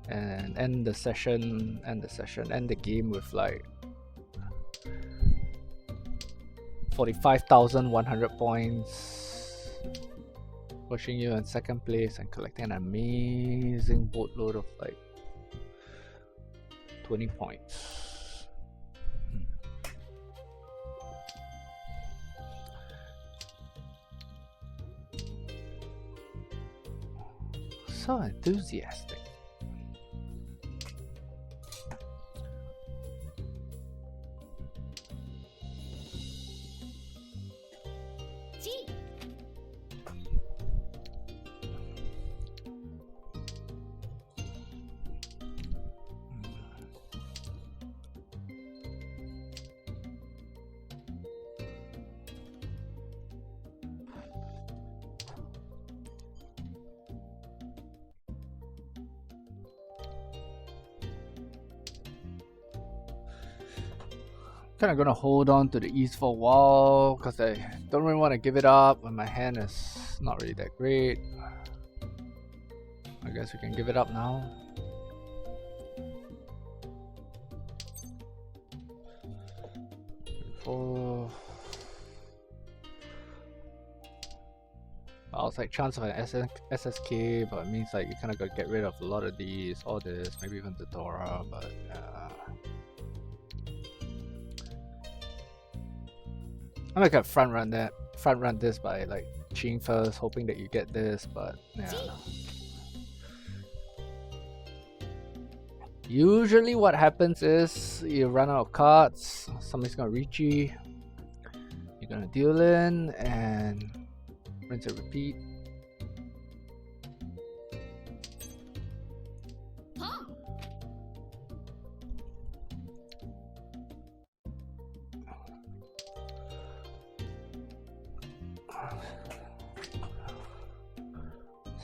and end the session, end the game with like 45,100 points, pushing you in second place and collecting an amazing boatload of like 20 points. So enthusiastic. Kind of gonna hold on to the East for a while because I don't really want to give it up when my hand is not really that great. guess we can give it up now. Oh, I was like chance of an SSK, but it means like you kind of got to get rid of a lot of these, all this, maybe even the Dora, but I'm gonna front run this by like Qing first, hoping that you get this, but yeah. Usually what happens is you run out of cards, somebody's gonna reach you, you're gonna deal in, and rinse and repeat.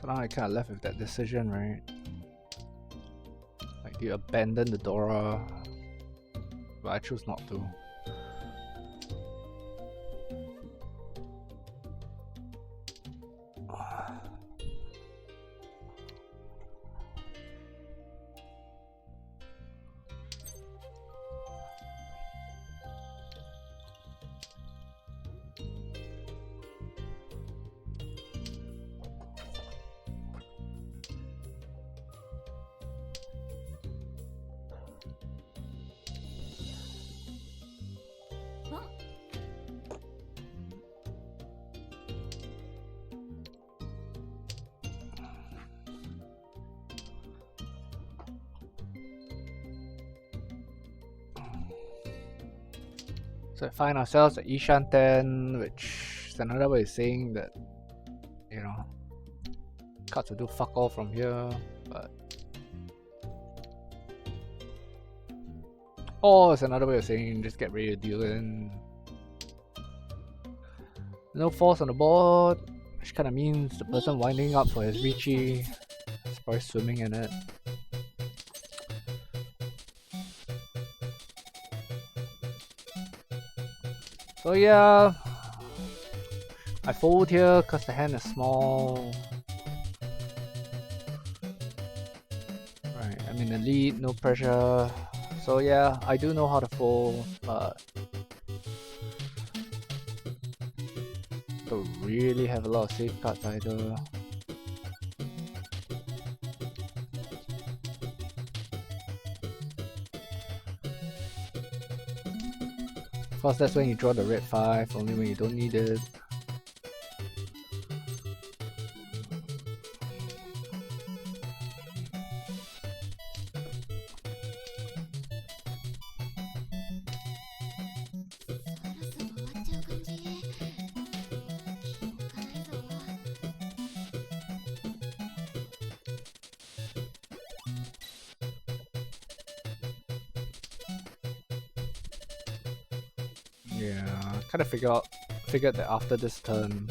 So now I kind of left with that decision, right? Like, do you abandon the Dora? But I choose not to. So we find ourselves at EP10, which is another way of saying that, you know, cards will do fuck all from here, but or it's another way of saying just get ready to deal in. No force on the board, which kind of means the person winding up for his Richie is probably swimming in it. So yeah, I fold here because the hand is small. Right, I'm in the lead, no pressure. So yeah, I do know how to fold, but don't really have a lot of safe cards either. Of course, that's when you draw the red 5, only when you don't need it. Yeah, kind of figured that after this turn,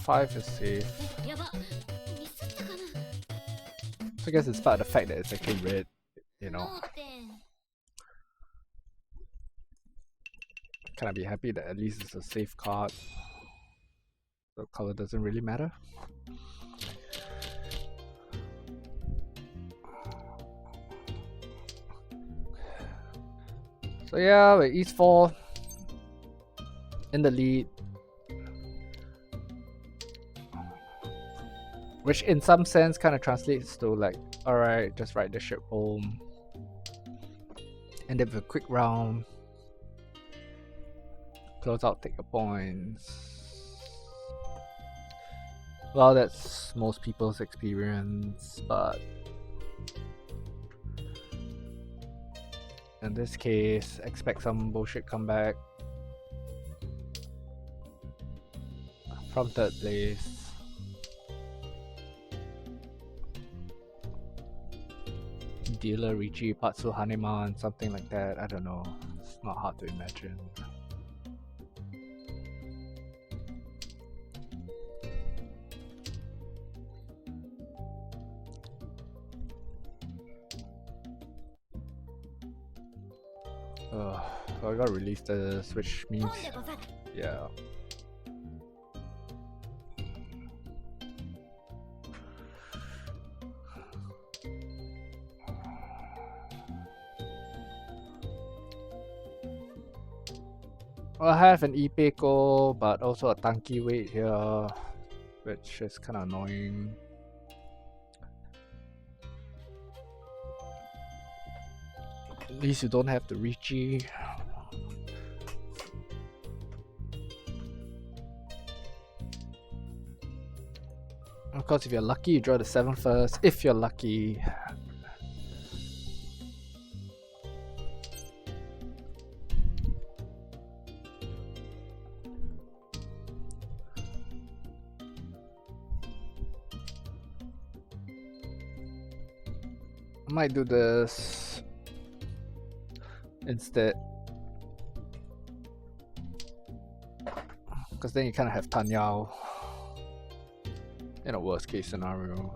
five is safe. So I guess it's part of the fact that it's actually red, you know. Kind of be happy that at least it's a safe card. The color doesn't really matter. So yeah, with E4 in the lead, which in some sense kind of translates to like, alright, just ride the ship home. End up with a quick round. Close out, take the points. Well, that's most people's experience, but in this case, expect some bullshit comeback from third place. Dealer Richie, Patsu Haneman, something like that. I don't know. It's not hard to imagine. So I gotta release this, which means, yeah. I have an EP10, but also a tanky weight here, which is kind of annoying. At least you don't have the Ricci. Of course, if you're lucky, you draw the 7 first. If you're lucky. I might do this instead, because then you kind of have Tan Yao in a worst case scenario.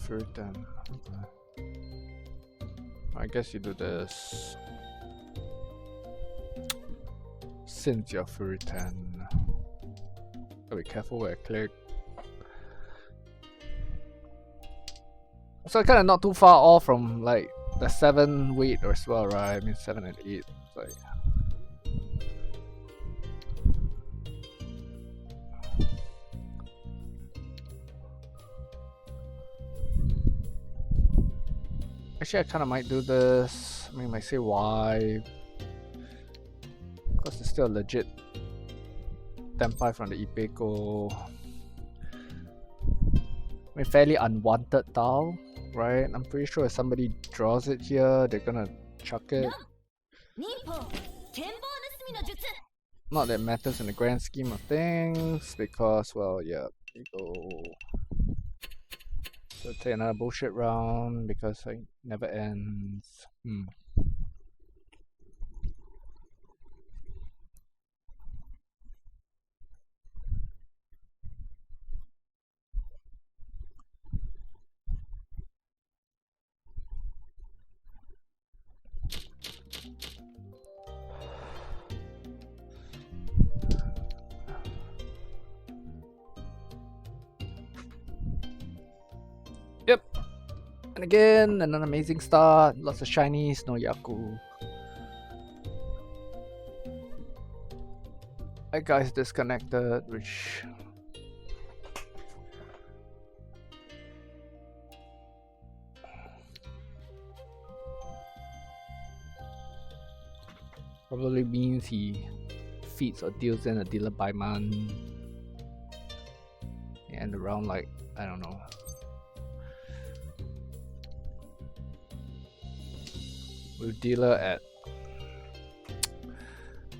Furitan. Okay. I guess you do this since you're Furitan. Gotta be careful where I click. So kind of not too far off from like the 7 weight as well, right? I mean 7 and 8. Like, actually, I kind of might do this. I mean, I might say why, because it's still legit Tenpai from the EP10. I mean, fairly unwanted Tao, right? I'm pretty sure if somebody draws it here, they're gonna chuck it. Not that it matters in the grand scheme of things, because, well, yeah, you go. So take another bullshit round, because it never ends. Yep. And again, an amazing start. Lots of shinies, no Yaku. That guy's disconnected, which... probably means he feeds or deals in a dealer by man. And around like, I don't know. With dealer at,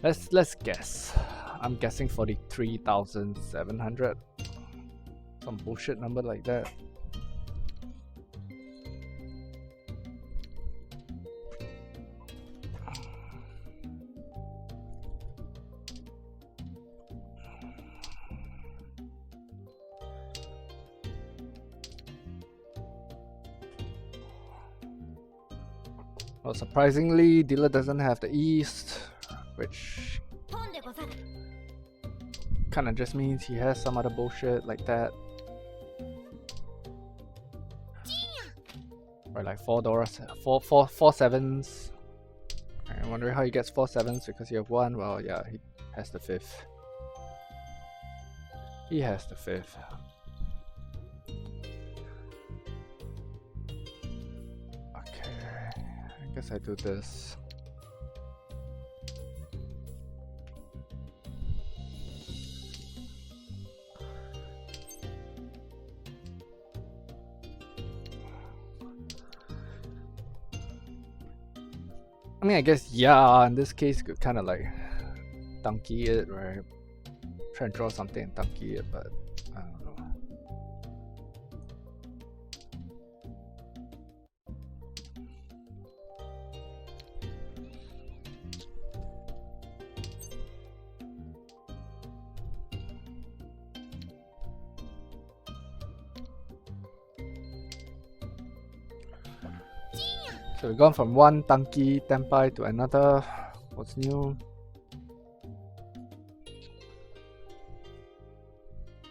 let's guess. I'm guessing 43,700. Some bullshit number like that. Well, surprisingly, dealer doesn't have the east, which kind of just means he has some other bullshit like that. Or like 4 doors, four sevens. I'm wondering how he gets 4 sevens because you have 1. Well, yeah, he has the 5th. He has the 5th. I guess I do this. I mean, I guess, yeah, in this case, could kind of like donkey it, right? Try and draw something and donkey it, but I don't know. So we've gone from one Tanki Tenpai to another. What's new?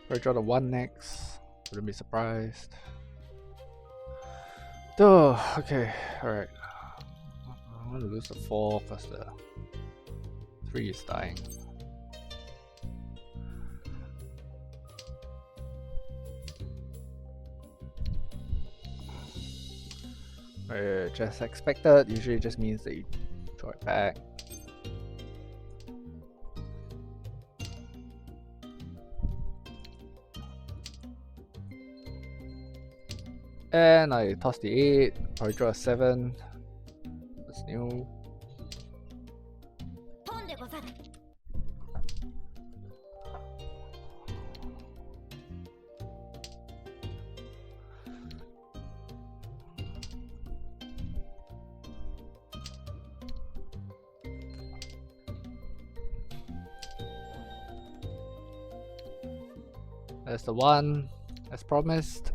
Probably draw the 1 next. Wouldn't be surprised. Oh, okay, alright. I'm gonna lose the 4 because the 3 is dying. Just expected, usually just means that you draw it back. And I toss the 8, probably draw a 7. That's new. That's the 1, as promised.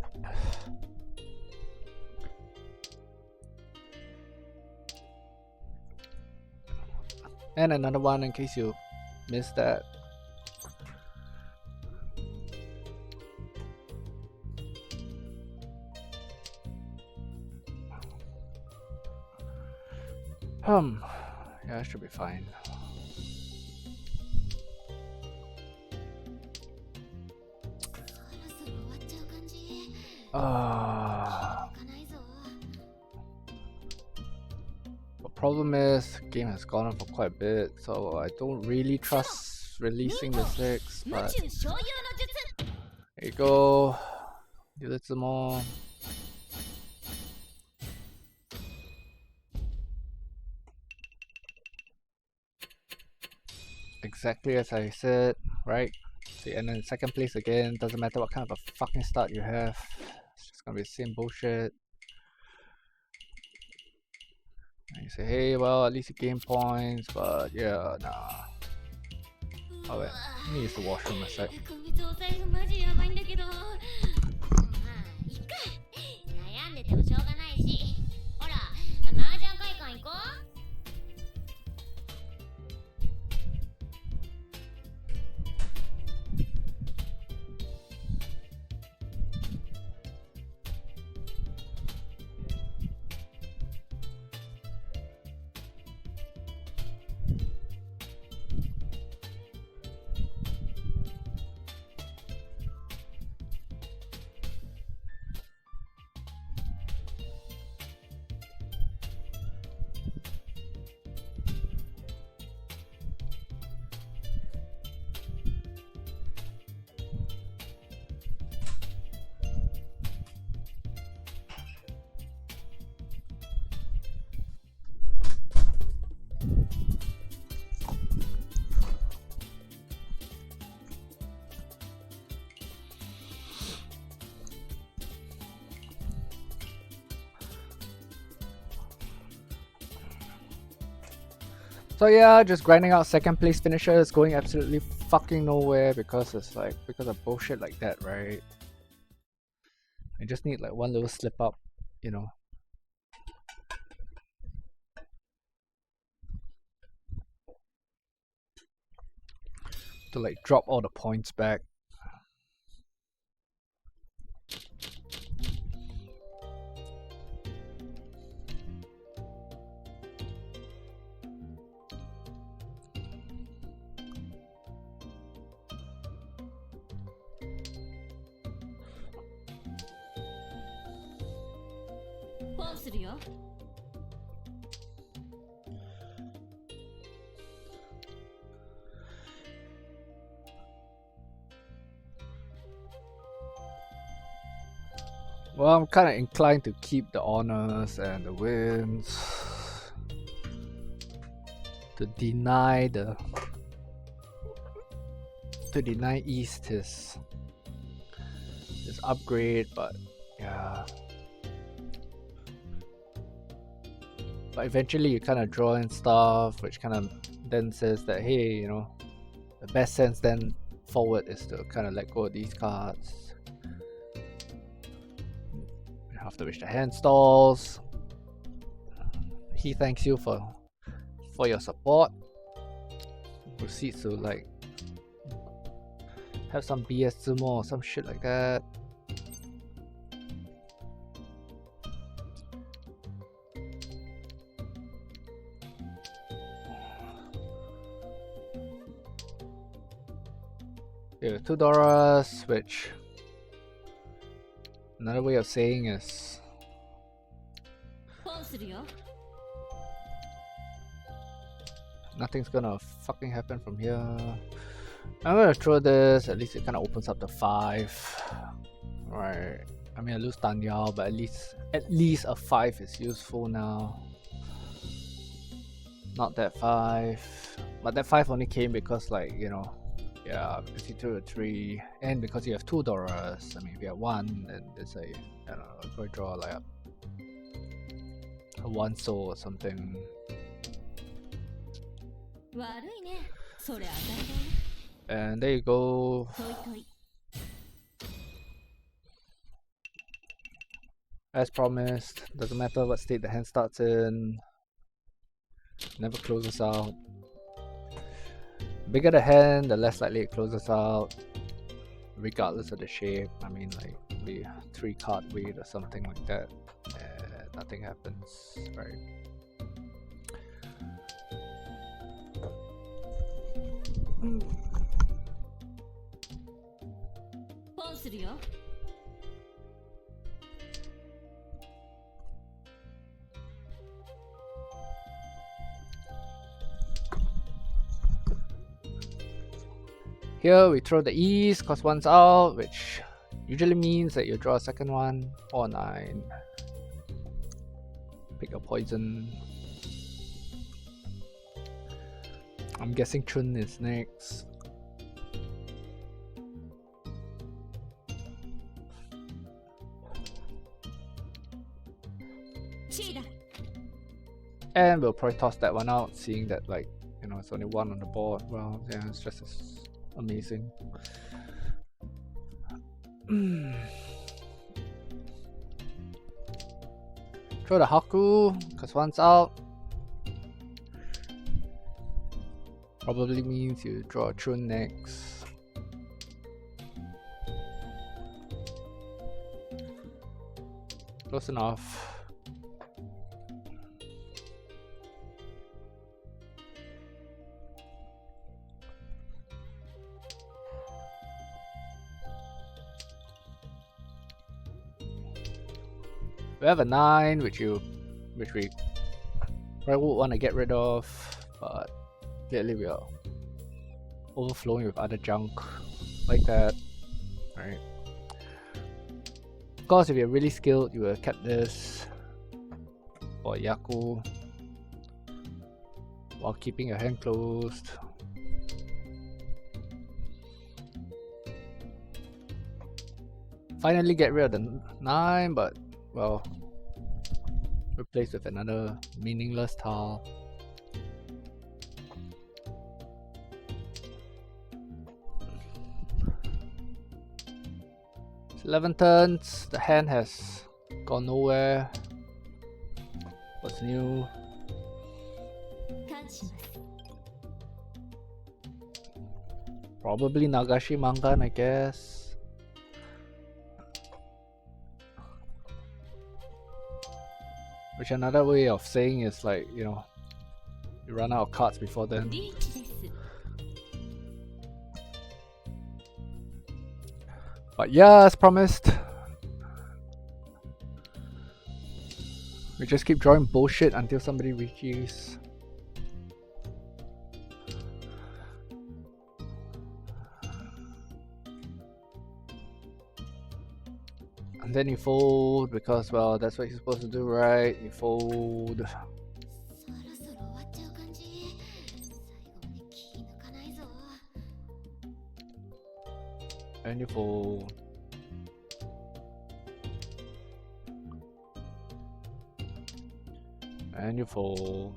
And another 1 in case you missed that. Yeah, it should be fine. The problem is, the game has gone on for quite a bit, so I don't really trust releasing the 6, but there you go. Do it some more. Exactly as I said, right? See, and then second place again, doesn't matter what kind of a fucking start you have. It's just gonna be the same bullshit. And you say, hey, well, at least you gain points, but yeah, nah. Oh wait, let me use the washroom a sec. So yeah, just grinding out second place finishers, going absolutely fucking nowhere because it's like, because of bullshit like that, right? I just need like one little slip up, you know. To like drop all the points back. Well, I'm kind of inclined to keep the honors and the wins. To deny East his upgrade, but yeah. But eventually you kind of draw in stuff, which kind of then says that, hey, you know, the best sense then forward is to kind of let go of these cards. After which the hand stalls. He thanks you for your support. Proceeds to like have some BS Zumo or some shit like that. Here, 2 Doras, which another way of saying is nothing's gonna fucking happen from here. I'm gonna throw this, at least it kinda opens up the 5. Right. I mean I lose Danyao, but at least a 5 is useful now. Not that 5. But that 5 only came because, like, you know, yeah, because you threw a 3 and because you have 2 Doras. I mean if you have 1 then there's a, I don't know, go draw like a 1 soul or something. And there you go. As promised, doesn't matter what state the hand starts in, never closes out. Bigger the hand, the less likely it closes out, regardless of the shape. I mean, like, be 3 card weight or something like that, and nothing happens, right? Here we throw the E's, cause 1's out, which usually means that you draw a second one, or 9. Pick a poison. I'm guessing Chun is next. And we'll probably toss that one out, seeing that, like, you know, it's only 1 on the board. Well, yeah, it's just as amazing. Throw the Haku, because 1's out. Probably means you draw a Chun next. Close enough. We have a 9, which we probably would want to get rid of, but clearly we are overflowing with other junk like that, right? Of course, if you're really skilled, you would have kept this for Yaku while keeping your hand closed. Finally get rid of the 9, but well, replaced with another meaningless tile. It's 11 turns, the hand has gone nowhere. What's new? Probably Nagashi Mangan, I guess. Which another way of saying is, like, you know, you run out of cards before then. But yeah, as promised, we just keep drawing bullshit until somebody reaches. And then you fold because, well, that's what you're supposed to do, right? You fold. And you fold. And you fold.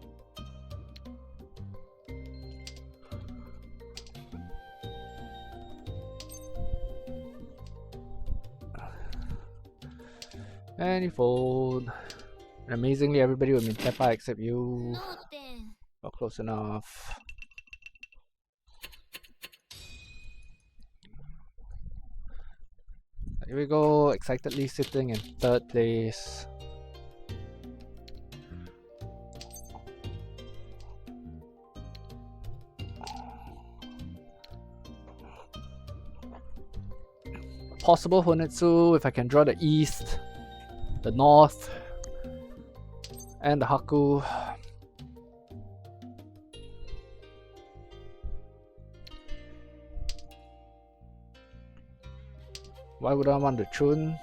And you fold. And amazingly, everybody will be Tepa except you. Not close enough. Here we go, excitedly sitting in 3rd place. possible Honetsu if I can draw the east, the north, and the Haku. Why would I want the Chun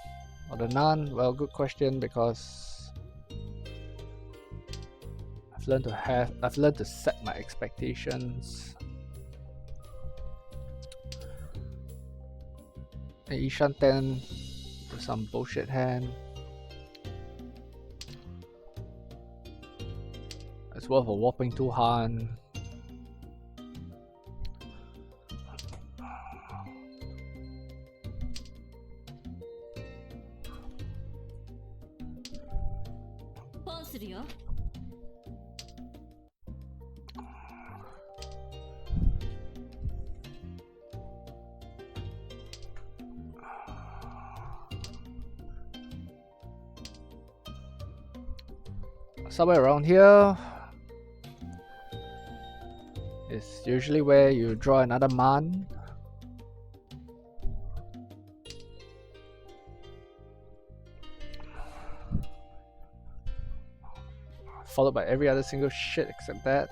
or the Nan? Well, good question, because I've learned to set my expectations. And Ishan 10 to some bullshit hand. It's worth a whopping 2 Han. Somewhere around here is usually where you draw another man. Followed by every other single shit except that.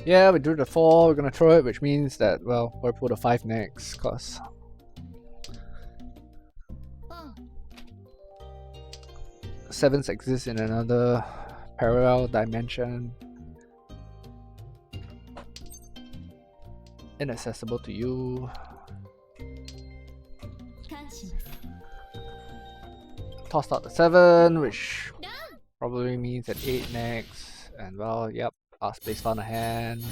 Yeah, we drew the 4, we're gonna throw it, which means that, well, we'll put a 5 next, cause sevens exist in another parallel dimension, inaccessible to you. Tossed out the 7, which probably means an 8 next, and well, yep. Our space found a hand.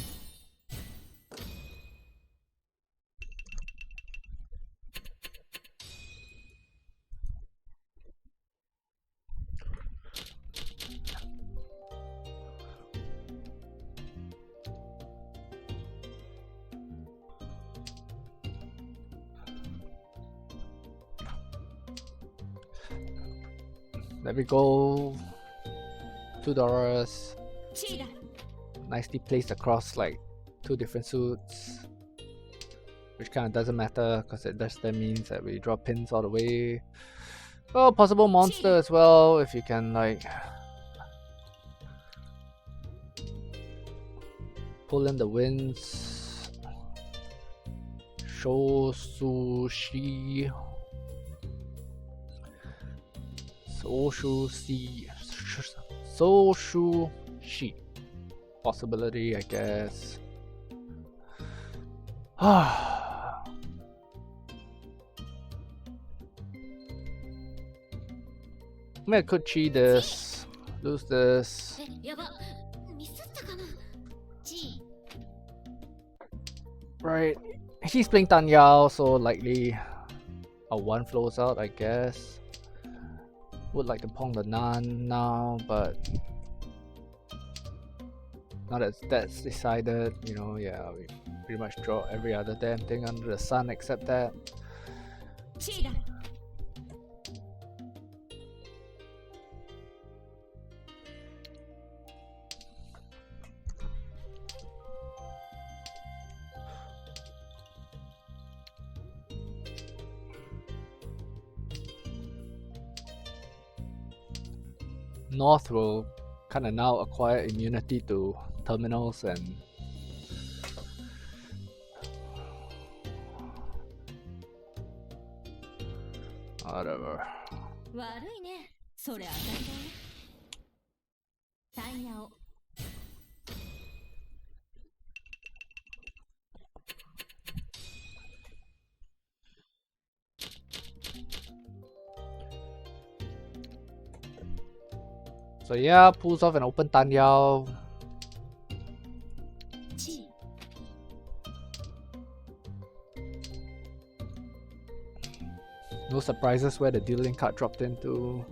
Let me go $2. Nicely placed across like 2 different suits, which kind of doesn't matter because it just then means that we draw pins all the way. Well, possible monster as well if you can like pull in the winds. Shosushi. Soshushi. Possibility, I guess. I mean, I could cheat this, lose this. Right, he's playing Tan Yao, so likely a 1 flows out, I guess. Would like to pong the Nan now, but now that that's decided, you know, yeah, we pretty much draw every other damn thing under the sun except that. North will kind of now acquire immunity to terminals and whatever. So yeah, pulls off an open Tan Yao. No surprises where the dealing card dropped into.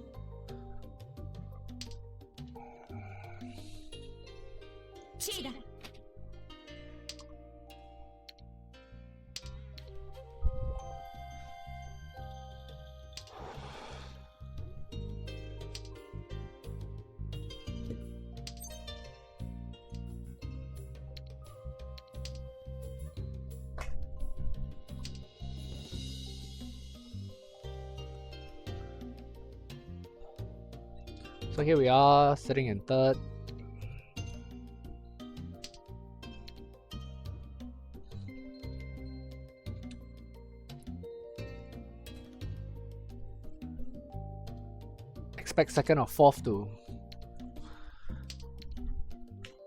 So here we are, sitting in third. Expect second or fourth to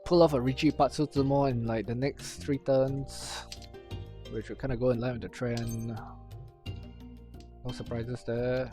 pull off a Richie Patsuzumo in like the next 3 turns, which would kind of go in line with the trend. No surprises there.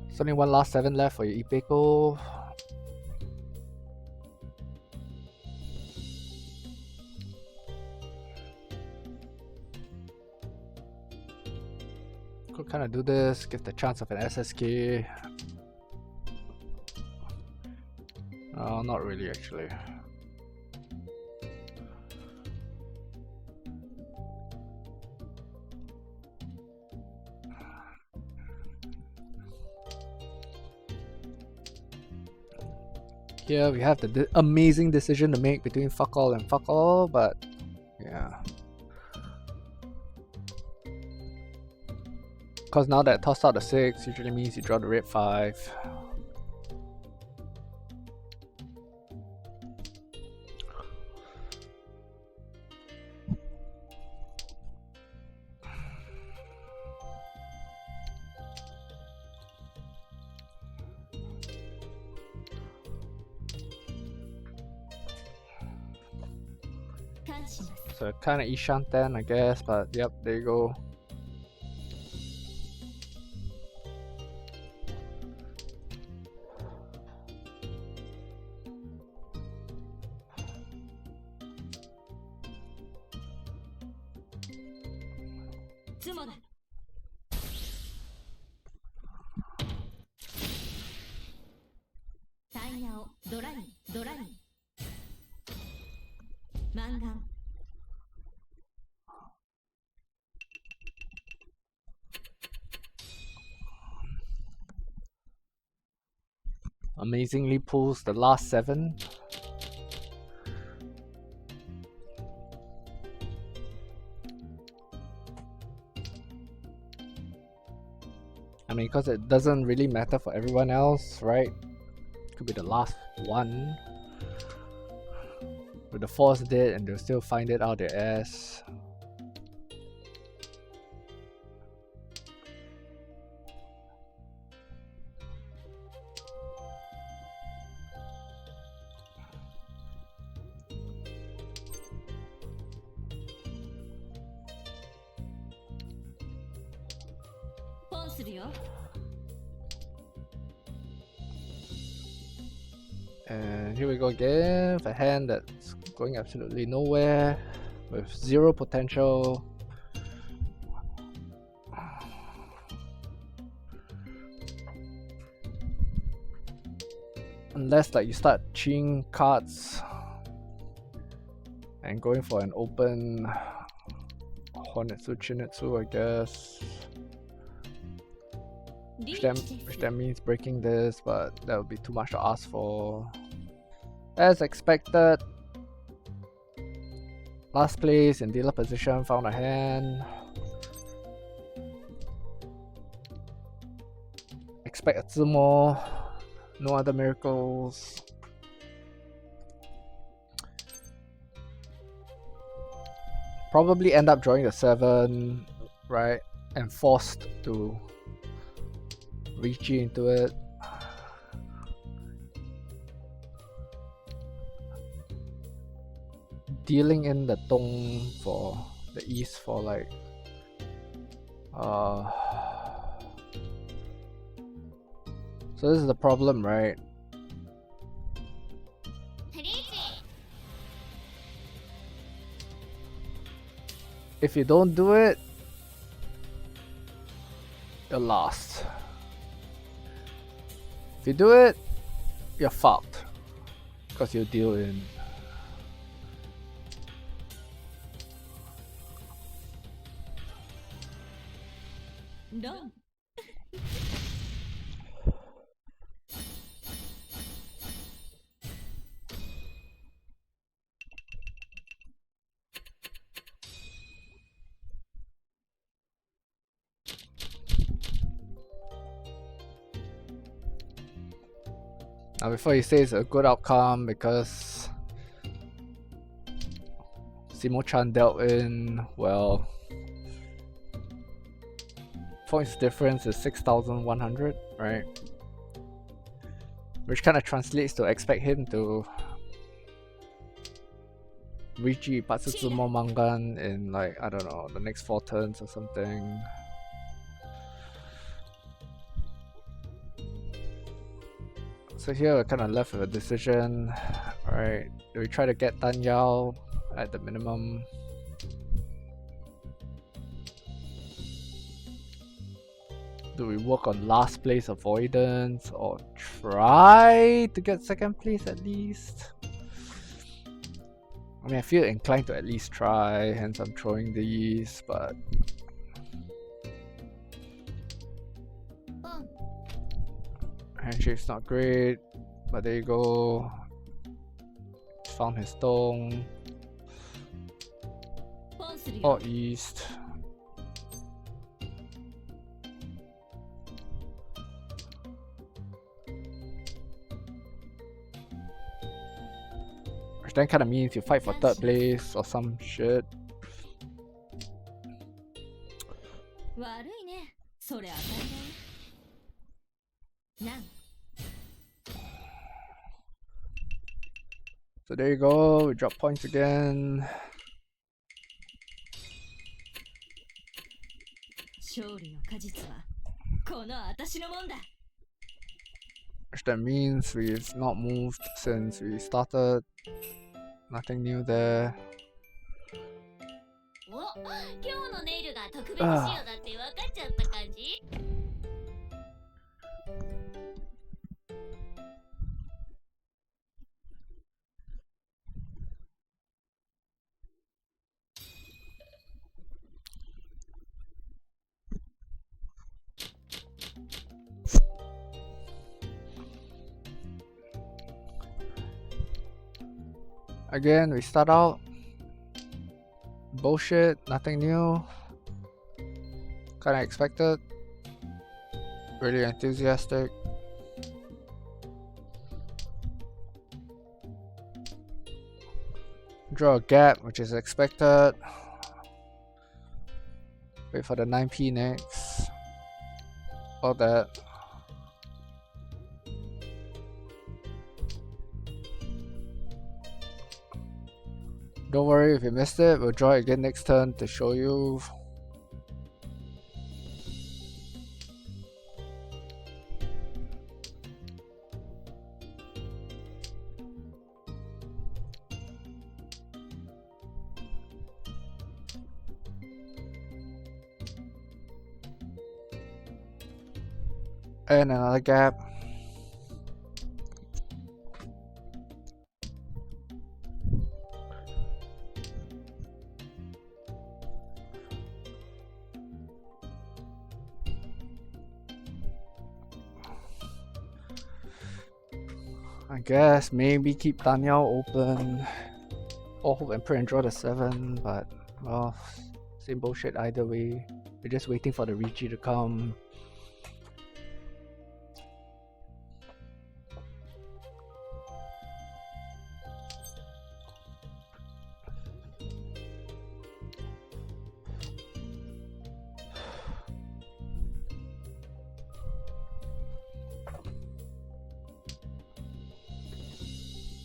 There's only one last 7 left for your Ipeco. Could kind of do this, give the chance of an SSK. Oh, not really actually. Here we have the amazing decision to make between fuck all and fuck all, but yeah. Because now that I tossed out the 6 usually means you draw the red 5. So kind of Ishanten, I guess, but yep, there you go. Amazingly pulls the last 7. I mean, because it doesn't really matter for everyone else, right? Could be the last one. With the force dead and they'll still find it out their ass. And here we go again with a hand that's going absolutely nowhere with 0 potential. Unless like you start cheating cards and going for an open Honetsu Chinetsu, I guess. Which that means breaking this, but that would be too much to ask for. As expected, last place in dealer position, found a hand. Expect a Tsumo, no other miracles. Probably end up drawing the 7, right? And forced to reach into it. dealing in the dong for the east for like so this is the problem, right? If you don't do it, you're lost. If you do it, you're fucked, because you deal in.
Done.
Now before you say it's a good outcome because Simo-chan dealt in, well, points difference is 6,100, right? Which kind of translates to expect him to reach Patsutsumo Mangan in like, I don't know, the next 4 turns or something. So here we're kind of left with a decision. Alright, do we try to get Dan Yao at the minimum? Do we work on last place avoidance or try to get second place at least? I mean, I feel inclined to at least try, hence I'm throwing these, but handshake's not great, but there you go. Found his dong. Or east. Which then kind of means you fight for 3rd place or some shit. So there you go, we drop points again. Which that means we've not moved since we started. Nothing new there. Again, we start out bullshit, nothing new. Kinda expected. Really enthusiastic. Draw a gap, which is expected. Wait for the 9p next. All that. Don't worry if you missed it, we'll draw it again next turn to show you. And another gap. I guess maybe keep Daniel open or hope and pray and draw the 7, but well, same bullshit either way. We're just waiting for the Ricci to come.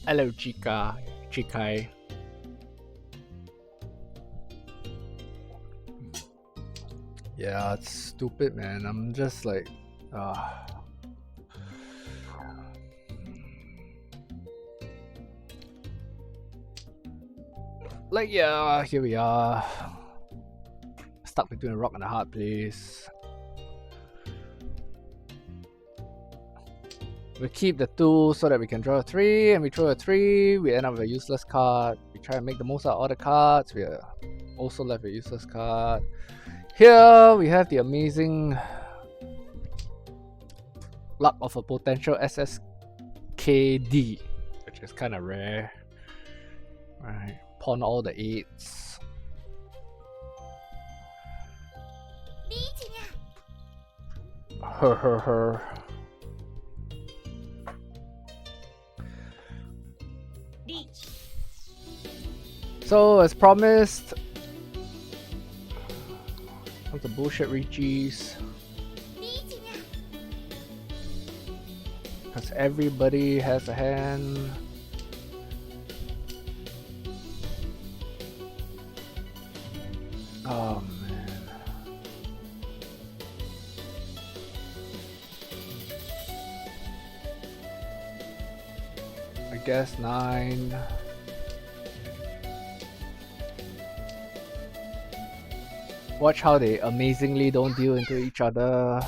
Hello, Chikai. Yeah, it's stupid, man. I'm just like, yeah, here we are. Stuck between a rock and a hard place. We keep the 2 so that we can draw a 3, and we throw a 3, we end up with a useless card. We try and make the most out of all the cards, we are also left with a useless card. Here we have the amazing luck of a potential SSKD, which is kind of rare. Right, pawn all the 8s. Her. So as promised, the bullshit Richies, because everybody has a hand. Oh man. I guess 9. Watch how they amazingly don't deal into each other.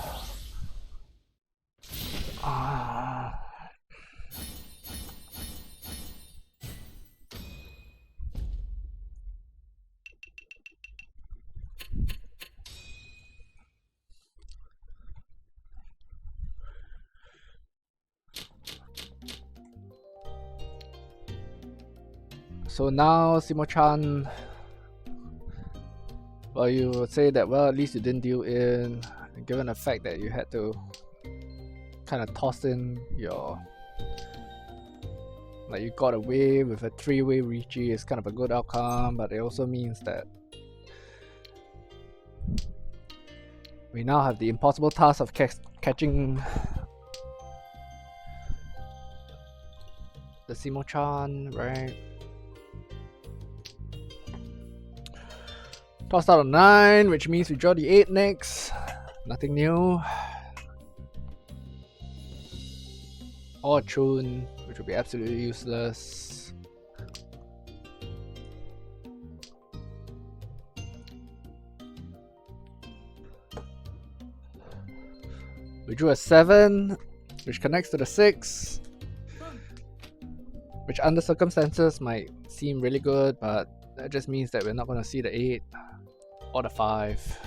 So now, Simo-chan, well, you would say that, well, at least you didn't deal in, given the fact that you had to kind of toss in your, like, you got away with a 3-way Richi is kind of a good outcome, but it also means that we now have the impossible task of catching the Simo-chan, right? Tossed out a 9, which means we draw the 8 next. Nothing new. Or a Chun, which would be absolutely useless. We drew a 7, which connects to the 6, which under circumstances might seem really good, but that just means that we're not going to see the 8 or the 5.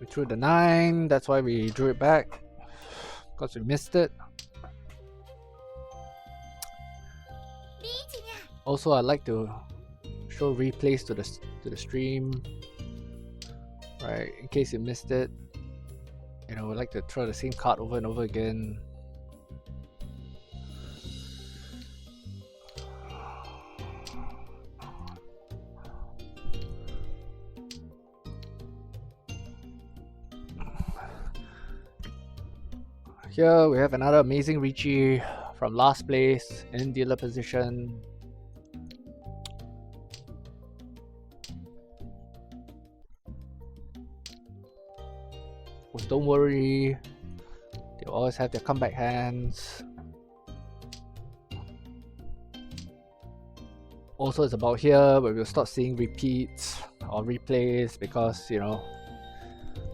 We threw the 9, that's why we drew it back, because we missed it. Also, I like to show replays to the stream, right? In case you missed it, you know, I like to throw the same card over and over again. Here we have another amazing Richi from last place in dealer position. But don't worry, they'll always have their comeback hands. Also, it's about here where we'll start seeing repeats or replays because, you know,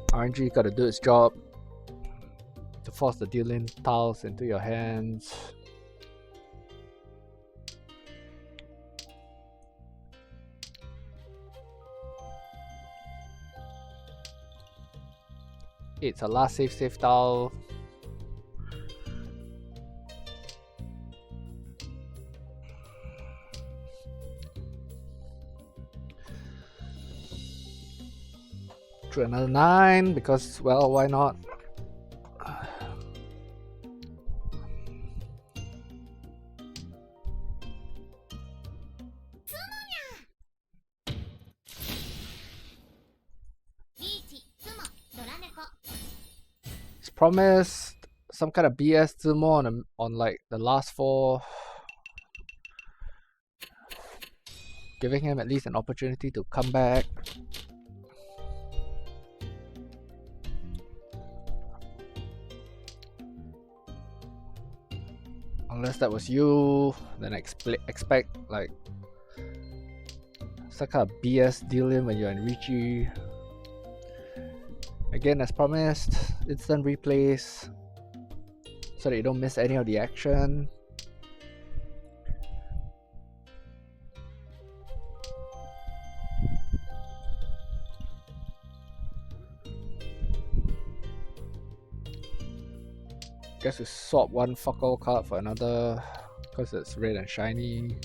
RNG gotta do its job to force the dealing tiles into your hands. It's a last save tile. Drew another 9 because, well, why not? promised some kind of BS Zimo on like the last 4, giving him at least an opportunity to come back. Unless that was you, then I expect like some kind of BS dealing when you're in Ricci. Again, as promised, instant replays so that you don't miss any of the action. Guess we swap one fuck all card for another because it's red and shiny,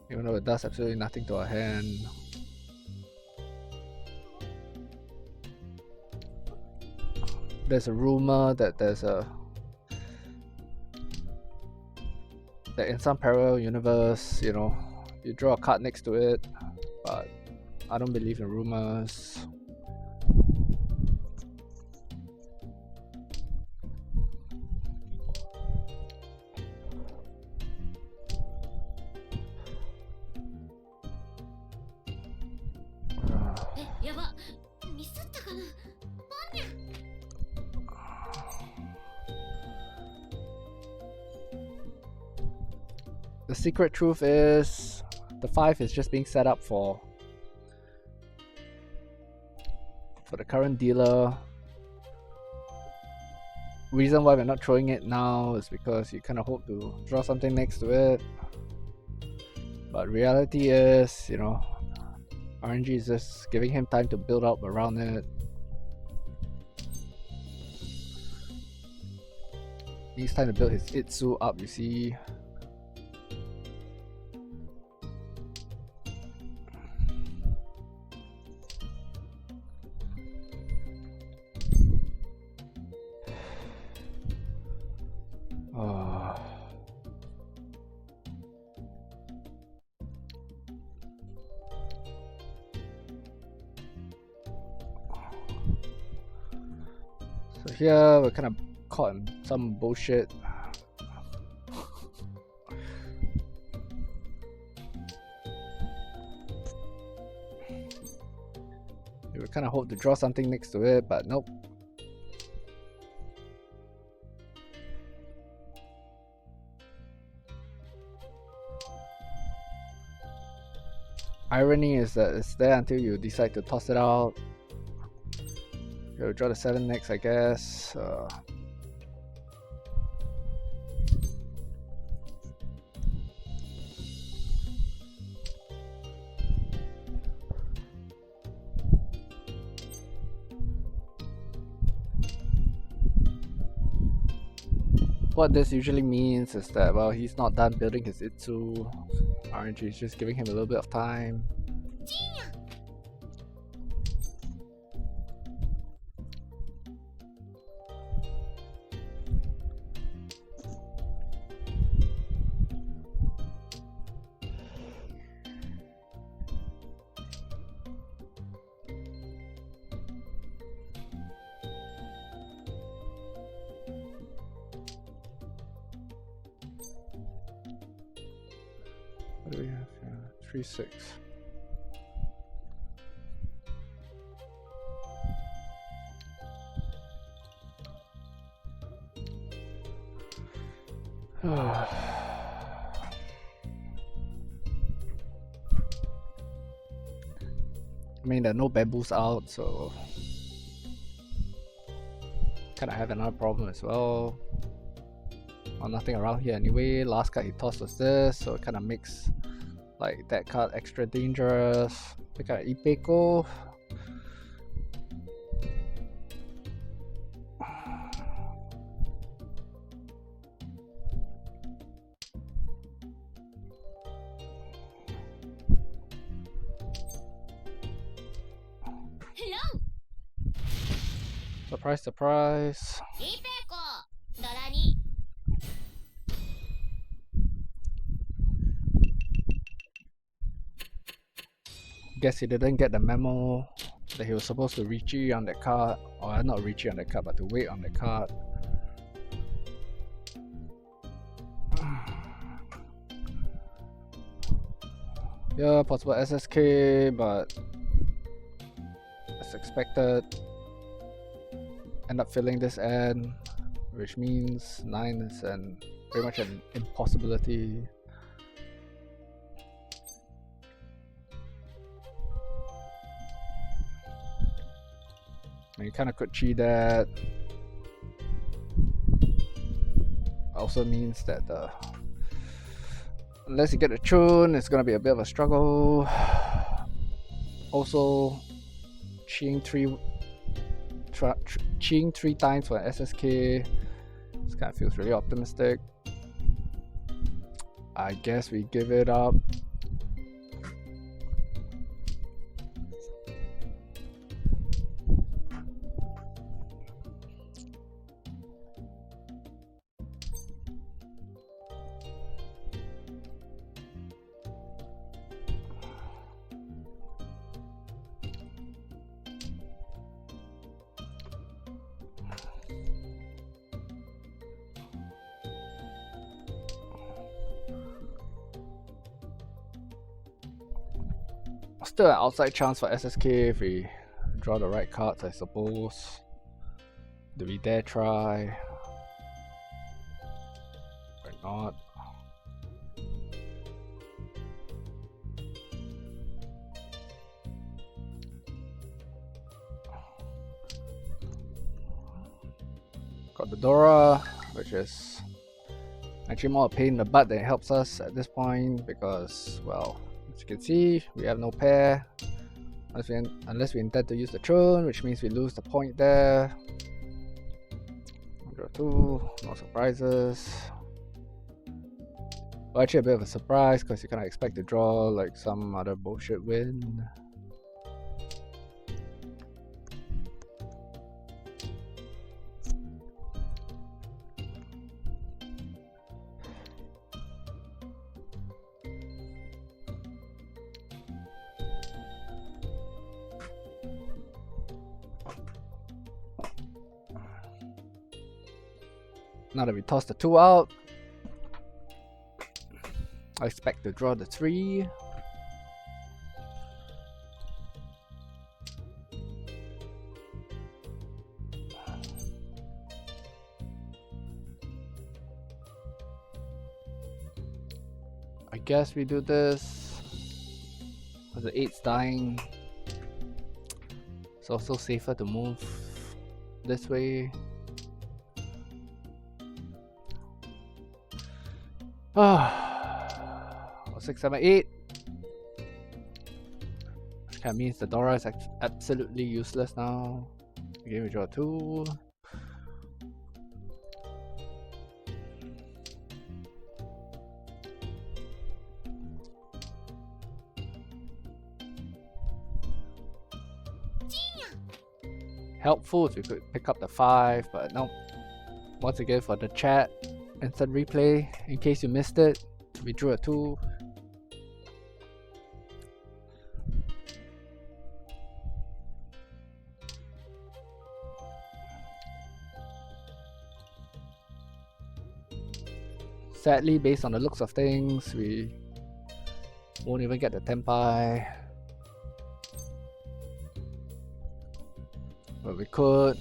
even though it does absolutely nothing to our hand. There's a rumor that that in some parallel universe, you know, you draw a card next to it, but I don't believe in rumors. The secret truth is the 5 is just being set up for the current dealer. Reason why we're not throwing it now is because you kind of hope to draw something next to it, but reality is, you know, RNG is just giving him time to build up around it. Needs time to build his Itsu up, you see. So here we're kind of caught in some bullshit. We kind of hope to draw something next to it, but nope. Irony is that it's there until you decide to toss it out. You'll draw the 7 next, I guess. What this usually means is that, well, he's not done building his Itsu. RNG is just giving him a little bit of time. What do we have here? 3-6. I mean, there are no bamboos out, so kind of have another problem as well. Well, nothing around here anyway. Last card he tossed was this, so it kind of makes like that card extra dangerous. Pick out EP10. Surprise, surprise. Guess he didn't get the memo. that he was supposed to Ricci on that card, or not Ricci on that card, but to wait on that card. Yeah, possible SSK, but as expected, end up filling this end, which means 9 is pretty much an impossibility. I mean, you kind of could cheat that. Also means that unless you get a tune, it's gonna be a bit of a struggle. Also, cheating three times for an SSK, this kind of feels really optimistic. I guess we give it up. Still an outside chance for SSK if we draw the right cards, I suppose. Do we dare try? Or not? Got the Dora, which is actually more a pain in the butt than it helps us at this point because, well, as you can see, we have no pair unless we intend to use the throne, which means we lose the point there. Draw 2, no surprises. Well, actually a bit of a surprise because you kind of expect to draw like some other bullshit win. Now that we toss the 2 out, I expect to draw the 3. I guess we do this. The 8's dying. It's also safer to move this way. 6, 7, 8. Which kind of means the Dora is absolutely useless now. Again, we draw 2. Helpful if we could pick up the 5, but no. Once again, for the chat, instant replay, in case you missed it, we drew a 2. Sadly, based on the looks of things, we won't even get the Tenpai. But we could.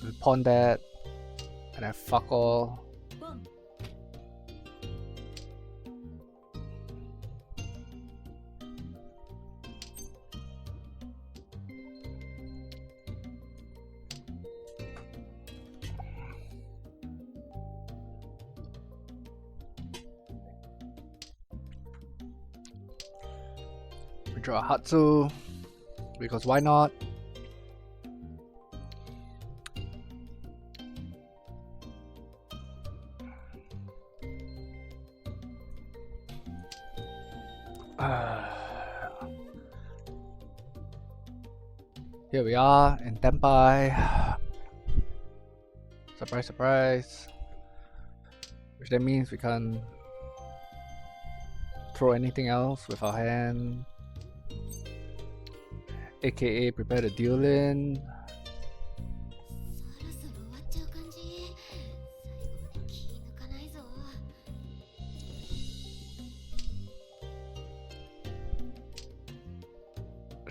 We pawn that. And then fuck all. We draw a Hatsu, because why not? Here we are in Tenpai. Surprise, surprise. Which then means we can't throw anything else with our hand. aka prepare to deal in.
そろそろ終わっちゃう感じ。最後まで気抜かないぞ。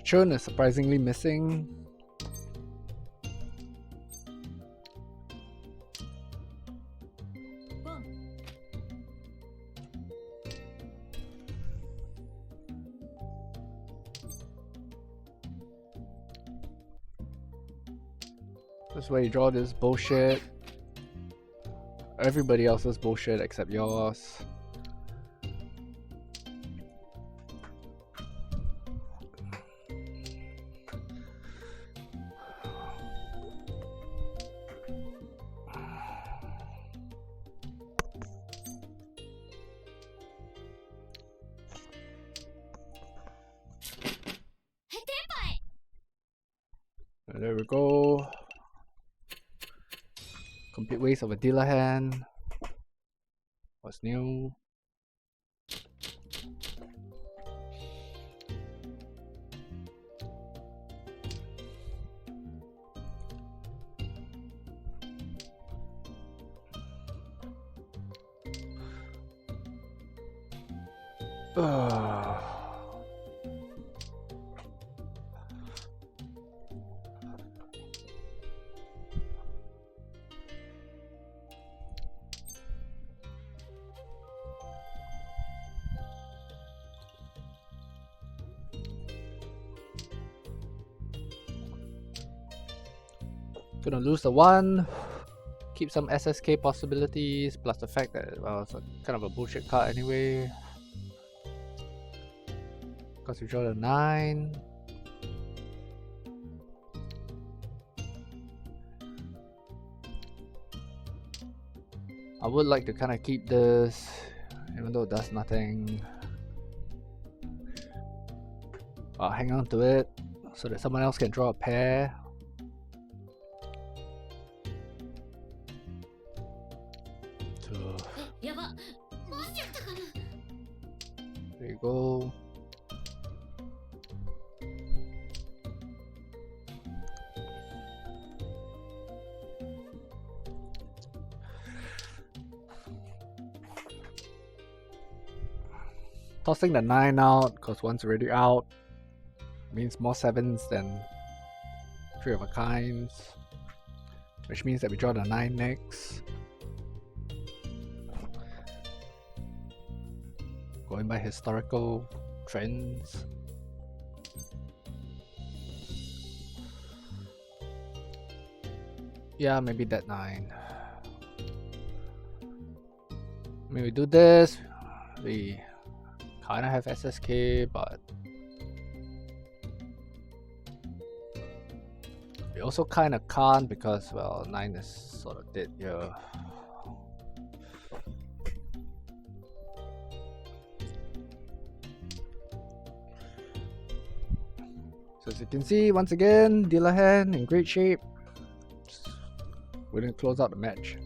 Chun is surprisingly missing. That's where you draw this bullshit. Everybody else's bullshit except yours. And there we go. Complete waste of a dealer hand. What's new? Gonna lose the one, keep some SSK possibilities, plus the fact that, well, it's kind of a bullshit card anyway. Because we draw the 9. I would like to kind of keep this, even though it does nothing. I'll hang on to it so that someone else can draw a pair. There you go. Tossing the 9 out because one's already out means more 7s than 3 of a kinds, which means that we draw the 9 next. Going by historical trends. Yeah, maybe that 9. I mean, we do this, we kind of have SSK, but we also kind of can't because, well, 9 is sort of dead here. So as you can see, once again, dealer hand in great shape. We're going to close out the match.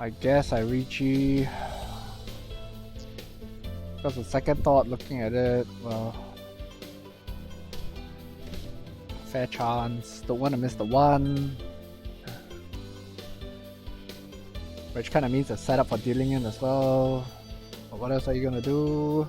I guess I Ricci. Because the second thought, looking at it, well, fair chance. Don't want to miss the 1, which kind of means a setup for dealing in as well. But what else are you gonna do?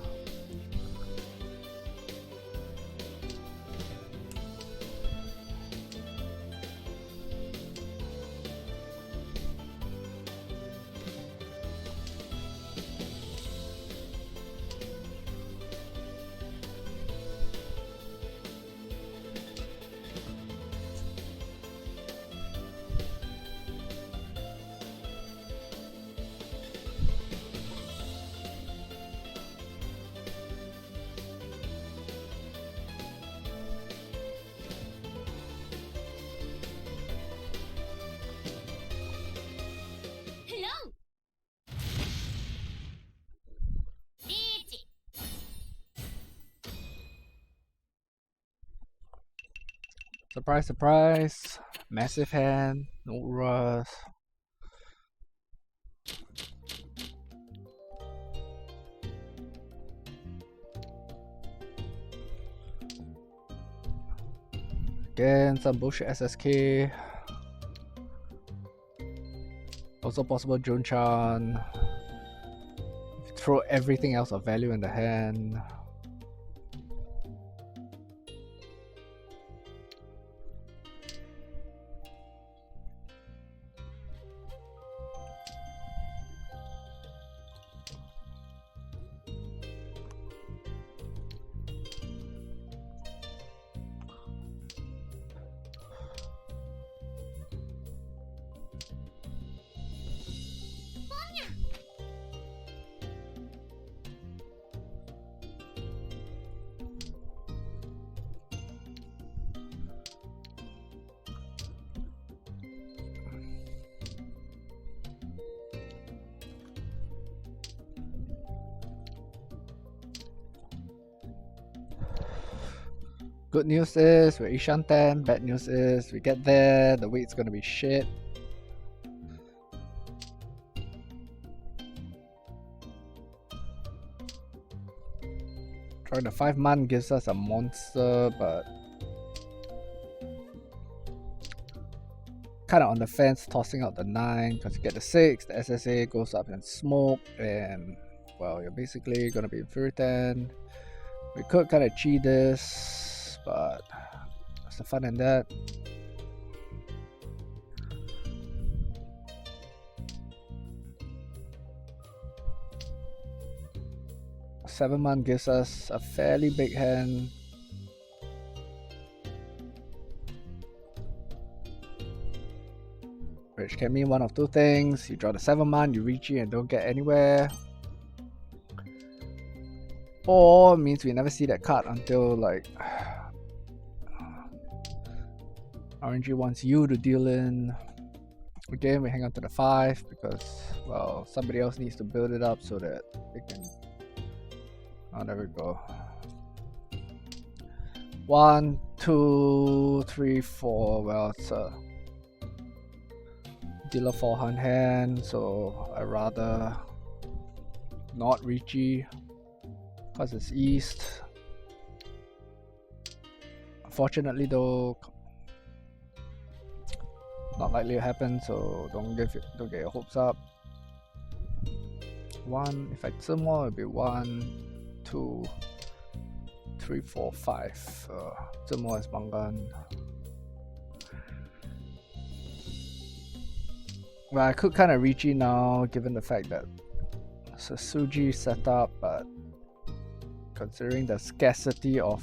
Surprise, surprise. Massive hand, no rush. Again, some bullshit SSK. Also possible Junchan. Throw everything else of value in the hand. Good news is we're Ishan 10. Bad news is we get there, the weight's gonna be shit. Trying the 5-man gives us a monster, but kind of on the fence, tossing out the 9 because you get the 6. The SSA goes up in smoke, and well, you're basically gonna be inferior 10. We could kind of cheat this, but what's the fun in that? Seven-man gives us a fairly big hand. Which can mean one of two things. You draw the 7-man, you reach it and don't get anywhere. Or it means we never see that card until like RNG wants you to deal in. Again, we hang on to the 5 because, well, somebody else needs to build it up so that they can. Oh, there we go. 1, 2, 3, 4. Well, it's a dealer 4-hand, so I rather not Richie because it's east. Unfortunately, though, not likely to happen, so don't get your hopes up. 1, if I more, it'll be 1, 2, 3, 4, 5. 这么 is Bangan. Well, I could kind of reach it now, given the fact that it's a Suji setup, but considering the scarcity of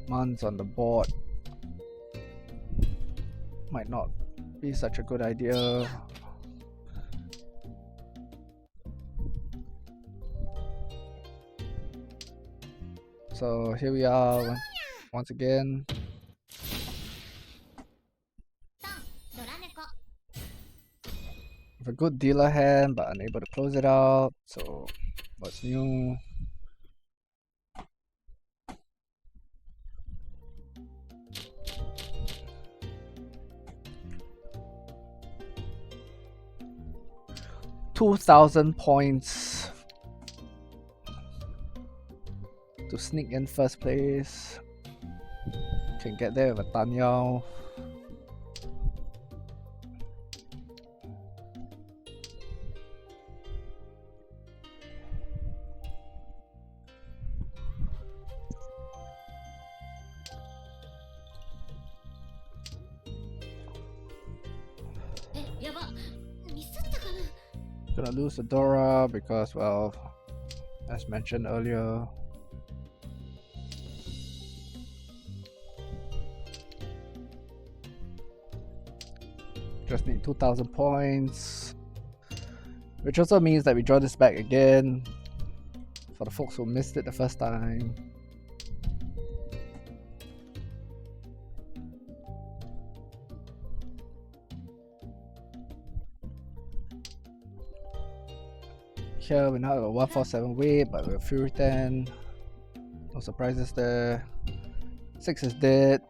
mons on the board, might not be such a good idea. So here we are once again. With a good dealer hand but unable to close it out. So what's new? $2,000 points to sneak in first place. Can get there with a Tanyao. Gonna lose the Dora because, well, as mentioned earlier, just need 2,000 points, which also means that we draw this back again for the folks who missed it the first time. Here we now have a 147 weight, but we're Fury 10. No surprises there. 6 is dead.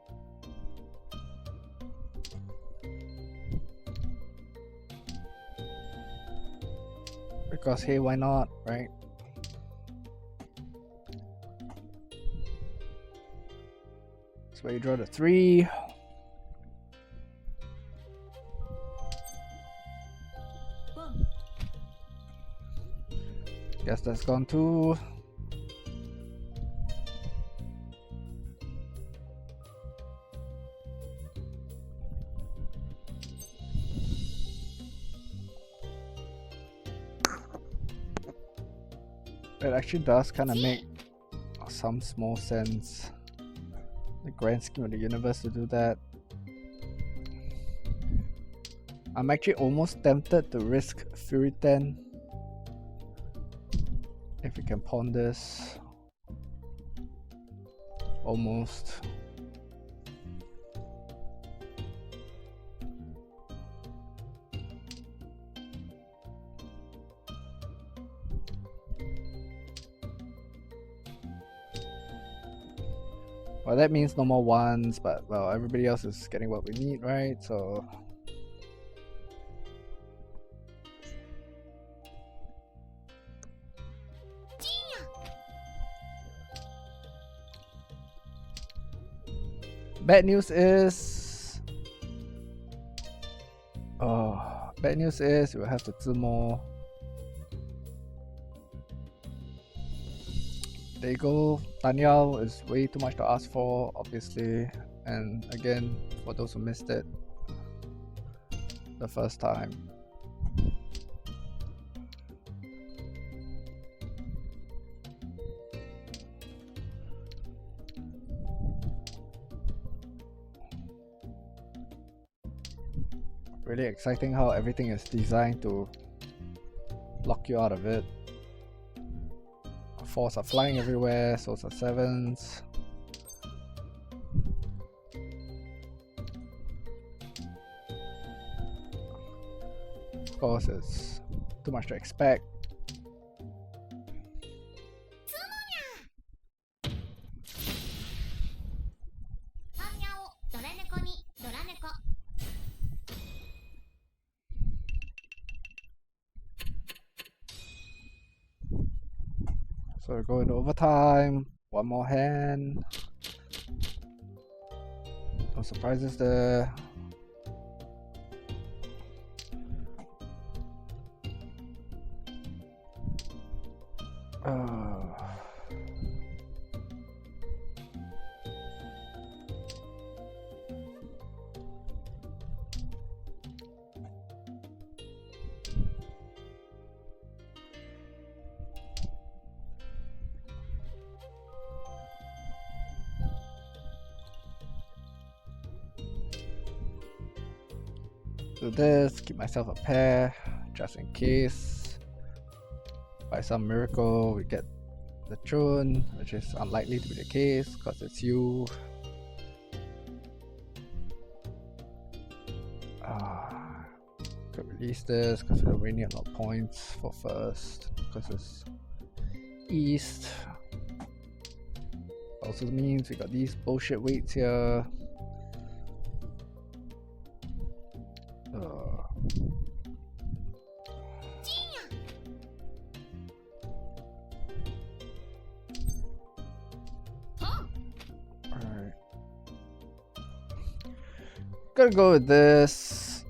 Because hey, why not, right? That's where you draw the 3. Guess that's gone too. It actually does kind of make some small sense, the grand scheme of the universe, to do that. I'm actually almost tempted to risk Fury 10 if we can pawn this. Almost. Well, that means no more 1s, but well, everybody else is getting what we need, right? So bad news is we'll have to Zimo. There you go. Danielle is way too much to ask for, obviously. And again, for those who missed it the first time, really exciting how everything is designed to lock you out of it. 4s are flying everywhere, so are 7s. Of course, it's too much to expect. So we're going to overtime. One more hand. No surprises there. Do this, keep myself a pair, just in case. By some miracle, we get the Chun, which is unlikely to be the case because it's you. Could release this because we're winning a lot of points for first because it's east. Also means we got these bullshit weights here. Alright. Gonna go with this.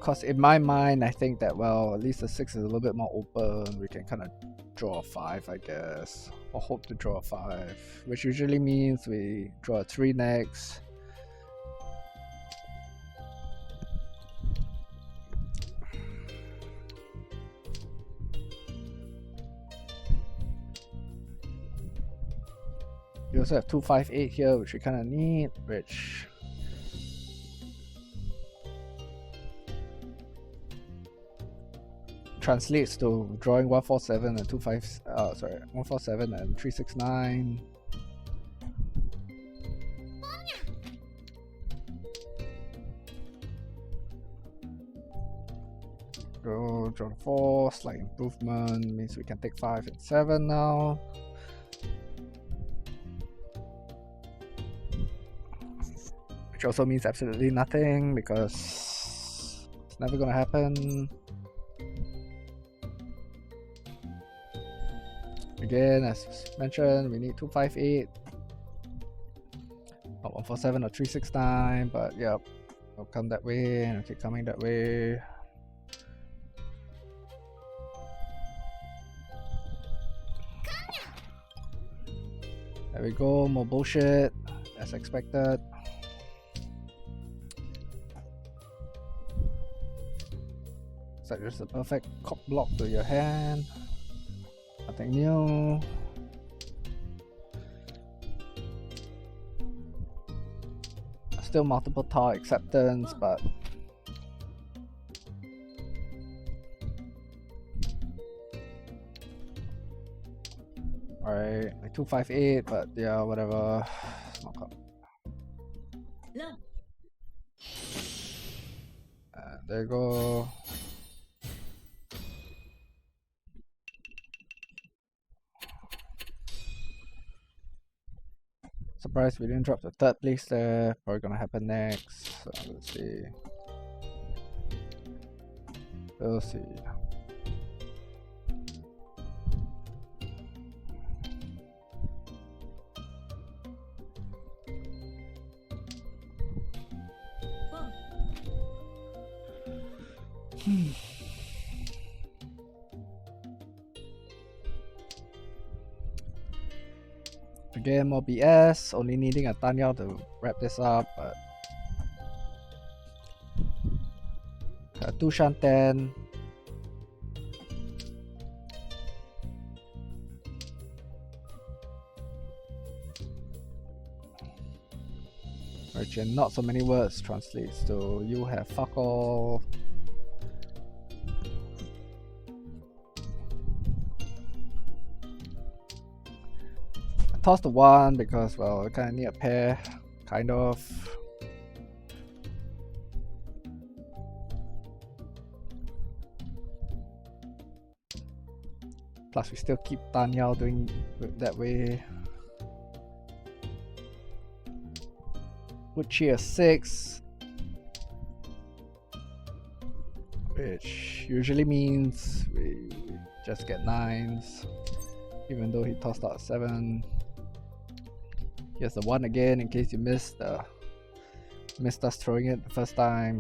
Cause in my mind, I think that, well, at least the 6 is a little bit more open. We can kind of draw a 5, I guess. Or hope to draw a 5. Which usually means we draw a 3 next. We also have 2, 5, 8 here, which we kind of need, which translates to drawing 147 and 147 and 369. Go draw 4, slight improvement means we can take 5 and 7 now. Which also means absolutely nothing because it's never gonna happen. Again, as mentioned, we need 258. Not 147 or 369, but yep, it'll come that way and it'll keep coming that way. There we go, more bullshit, as expected. It's like just a perfect cock block to your hand. Nothing new. Still multiple tile acceptance, but alright, like 258, but yeah, whatever. It's not coming. There you go. Surprised we didn't drop the third place there. Probably gonna happen next. So let's see. We'll see. Again, more BS, only needing a Tanya to wrap this up, but 2 Shanten. Which in not so many words translates to you have fuck all. Toss the 1 because, well, I kind of need a pair, kind of. Plus we still keep Tanya doing it that way. Would cheer 6, which usually means we just get 9s, even though he tossed out 7. Here's the 1 again in case you missed us throwing it the first time.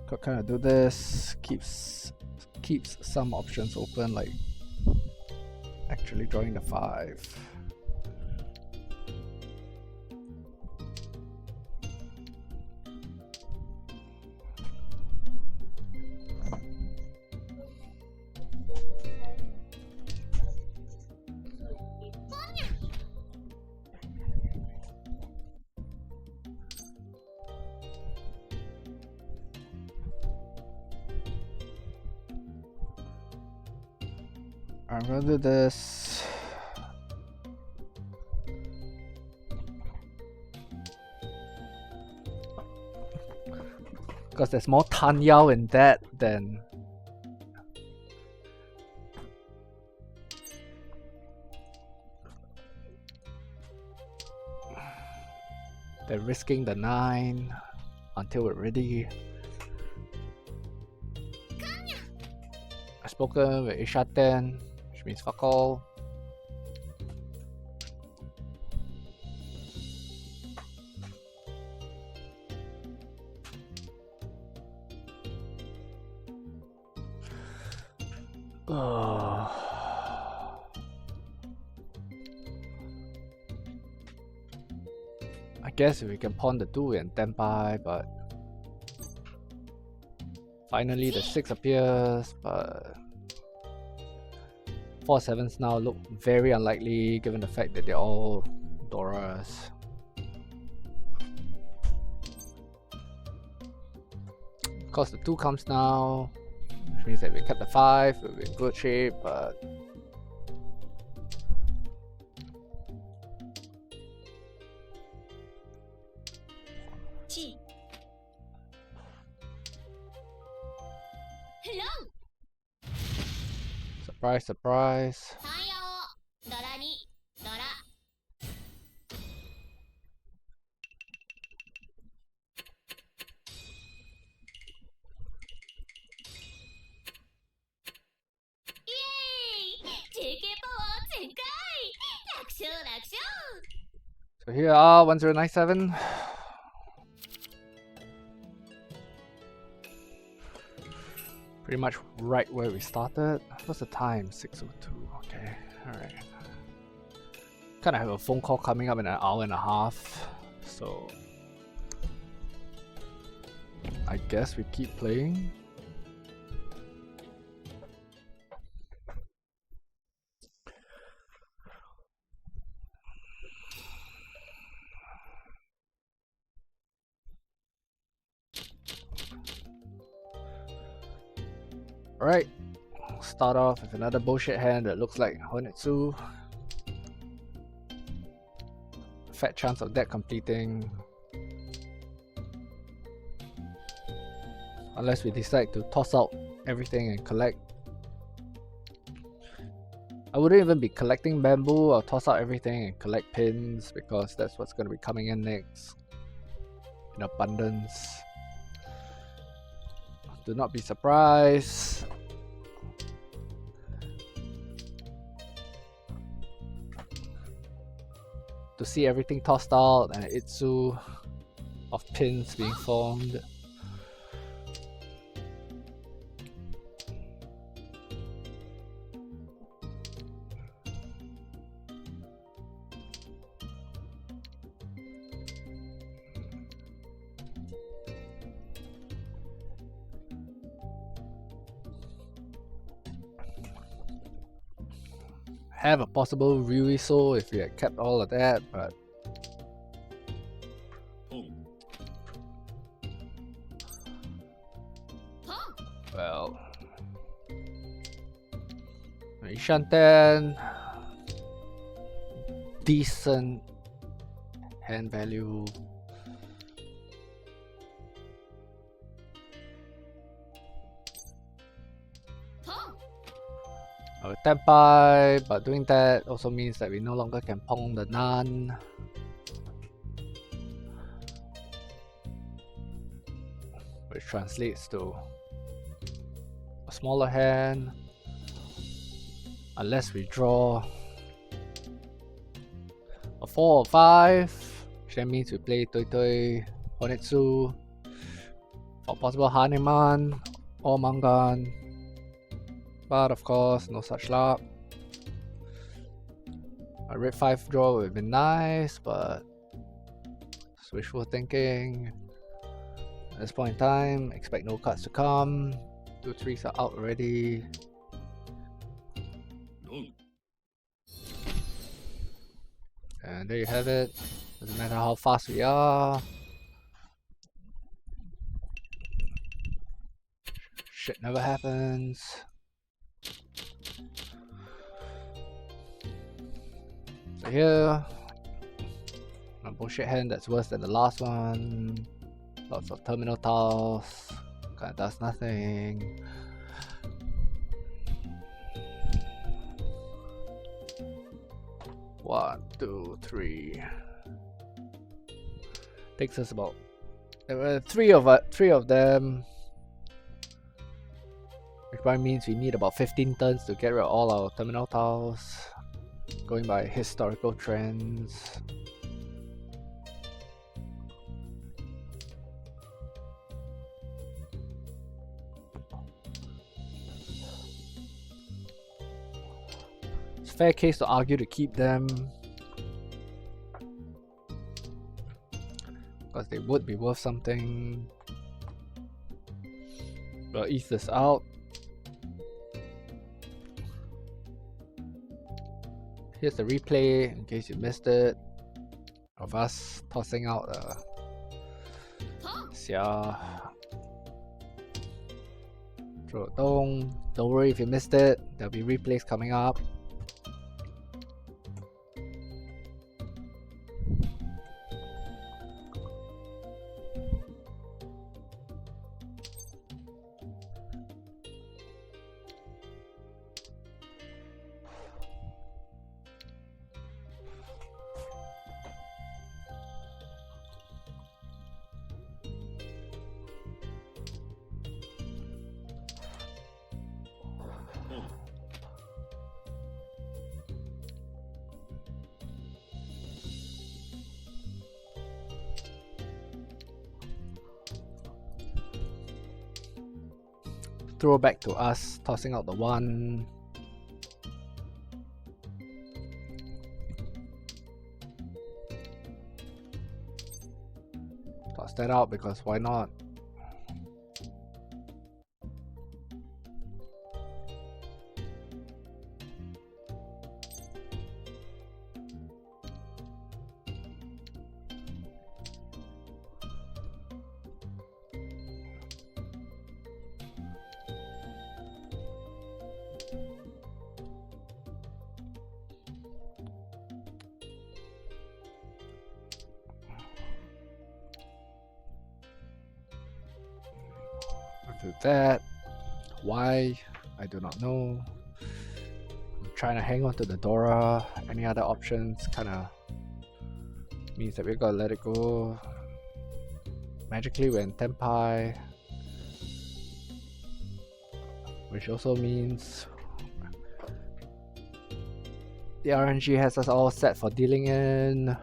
Could kind of do this, keeps some options open, like actually drawing the 5. I'm gonna do this. Because there's more Tanyao in that than they're risking the 9 until we're ready. I've spoken with Ishaten, which means fuck all. I guess we can pawn the 2 and Tenpai, but finally the 6 appears, but 4 7s now look very unlikely given the fact that they're all Doras. Of course the 2 comes now, which means that we kept the 5, we'll be in good shape, but surprise, surprise. So here are 1097. Pretty much right where we started. What's the time? 6:02. Okay, alright. Kinda have a phone call coming up in an hour and a half. So I guess we keep playing. Alright, start off with another bullshit hand that looks like Honetsu. Fat chance of that completing. Unless we decide to toss out everything and collect. I wouldn't even be collecting bamboo. I'll toss out everything and collect pins because that's what's going to be coming in next in abundance. Do not be surprised. To see everything tossed out and an Itsu of pins being formed. Have a possible Ryuiso if we had kept all of that, but well, Ishanten, decent hand value. Tenpai, but doing that also means that we no longer can pong the Nan. Which translates to a smaller hand. Unless we draw a 4 or 5, which then means we play Toi Toi, Honetsu, or possible Haneman or Mangan. But of course, no such luck. A red 5 draw would have been nice, but wishful thinking. At this point in time, expect no cards to come. 2 3s are out already. And there you have it. Doesn't matter how fast we are. Shit never happens. So here, a bullshit hand that's worse than the last one. Lots of terminal tiles. Kinda does nothing. One, two, three. Takes us about three of them. Which probably means we need about 15 turns to get rid of all our terminal tiles. Going by historical trends. It's a fair case to argue to keep them, because they would be worth something. We'll ease this out. Here's the replay in case you missed it of us tossing out Xia. Throw a dong. Don't worry if you missed it. There'll be replays coming up. Throw back to us, tossing out the 1. Toss that out because why not? Do that. Why? I do not know. I'm trying to hang on to the Dora. Any other options kinda means that we gotta let it go. Magically we're in Tenpai, which also means the RNG has us all set for dealing in.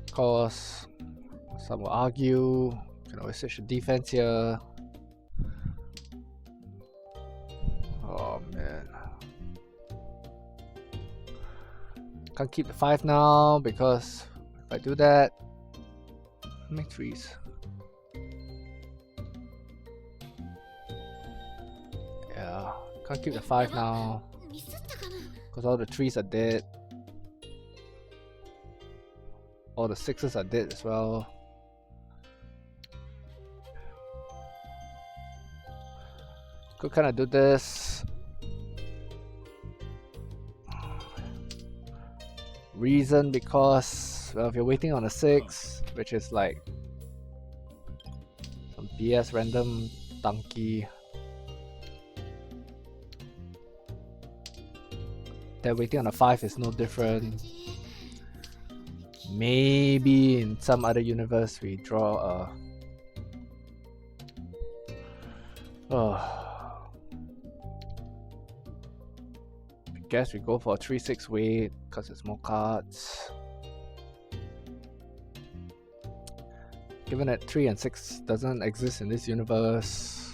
Of course, some will argue, you can always switch the defense here. Oh man. Can't keep the 5 now because if I do that, make 3s. Yeah, can't keep the 5 now because all the 3s are dead. All the 6s are dead as well. Could kind of do this. Reason because, well, if you're waiting on a 6, which is like some BS random donkey, then waiting on a 5 is no different. Maybe in some other universe we draw a... I guess we go for a 3-6 wait because it's more cards. Given that 3 and 6 doesn't exist in this universe,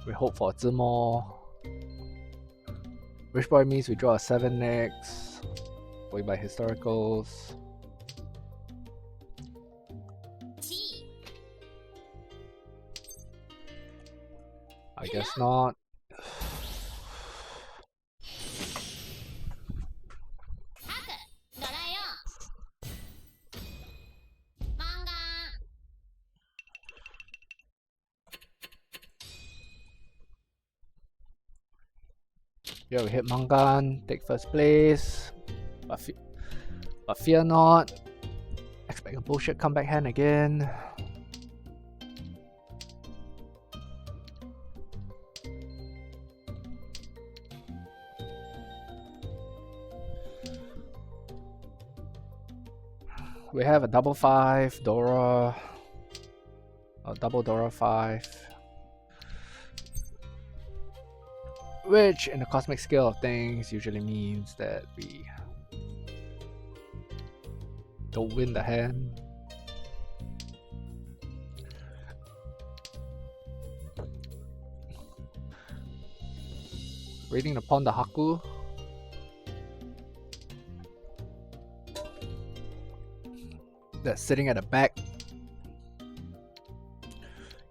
we hope for a Zimo. Which probably means we draw a 7 next. Going by historicals. I guess not. Yeah, we hit Mangan, take first place. But fear not. Expect a bullshit comeback hand again. We have a double 5 Dora, a double Dora 5, which in the cosmic scale of things usually means that we don't win the hand. Waiting upon the Haku. That's sitting at the back.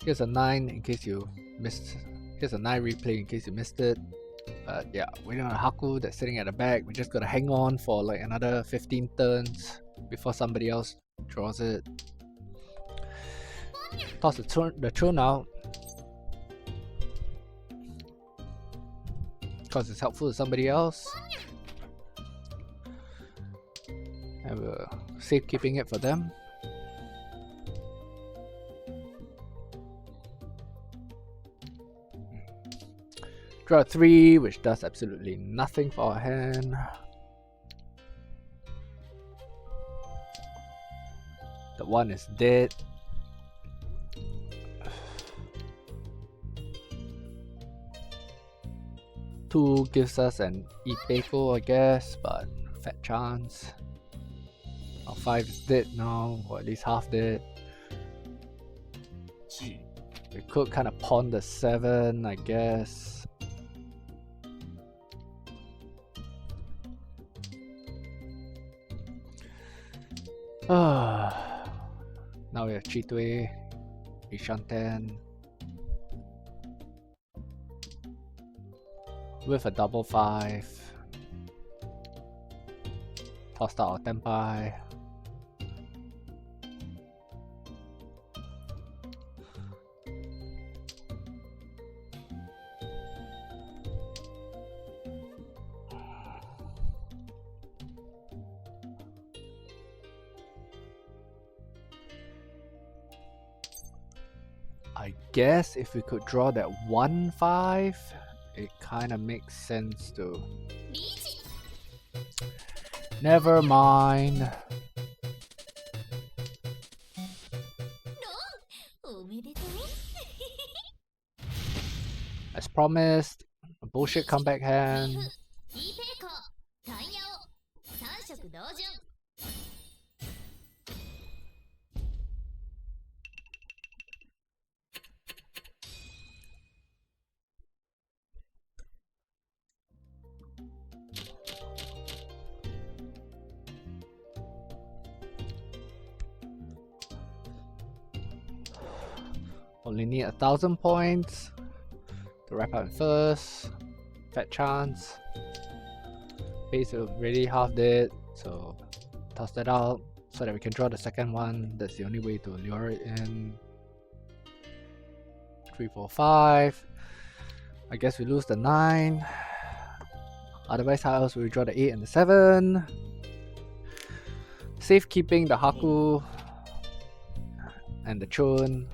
Here's a 9 in case you missed. Here's a 9 replay in case you missed it. But yeah, waiting on a Haku that's sitting at the back. We just gotta hang on for like another 15 turns before somebody else draws it. Toss the Chun out, because it's helpful to somebody else. And we're safekeeping it for them. Draw 3, which does absolutely nothing for our hand. The 1 is dead. Two gives us an Ipeko, I guess, but fat chance. Our 5 is dead now, or at least half dead. We could kind of pawn the 7, I guess. Now we have Chitwe, Ishanten, with a double 5. Tossed out our Tenpai. I guess if we could draw that 1-5, it kind of makes sense to. Never mind. As promised, a bullshit comeback hand. Only need 1,000 points to wrap up in first. Fat chance. Base is already half dead, so toss that out so that we can draw the second one. That's the only way to lure it in. 3, 4, 5. I guess we lose the 9. Otherwise, how else will we draw the 8 and the 7? Safekeeping the Haku and the Chun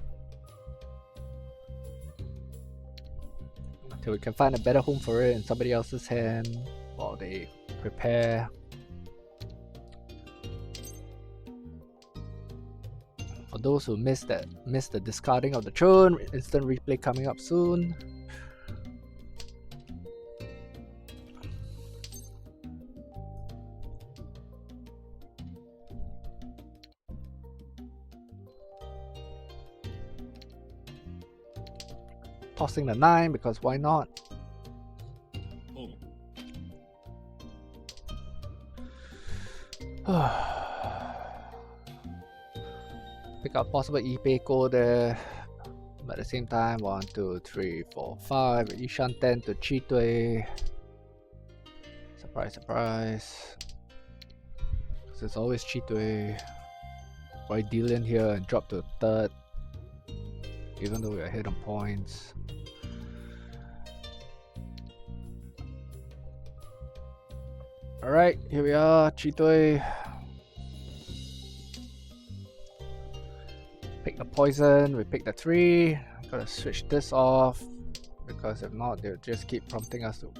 until we can find a better home for it in somebody else's hand while they prepare. For those who missed the discarding of the Chun, instant replay coming up soon. Tossing the 9 because why not? Pick up possible Ipeko there, but at the same time 1, 2, 3, 4, 5. Ishanten to Chitwe. Surprise, surprise. Because it's always Chitwe. Why deal in here and drop to 3rd, even though we are ahead on points. Alright, here we are, Chitwe. Pick the poison, we pick the 3. Gotta switch this off, because if not, they'll just keep prompting us to.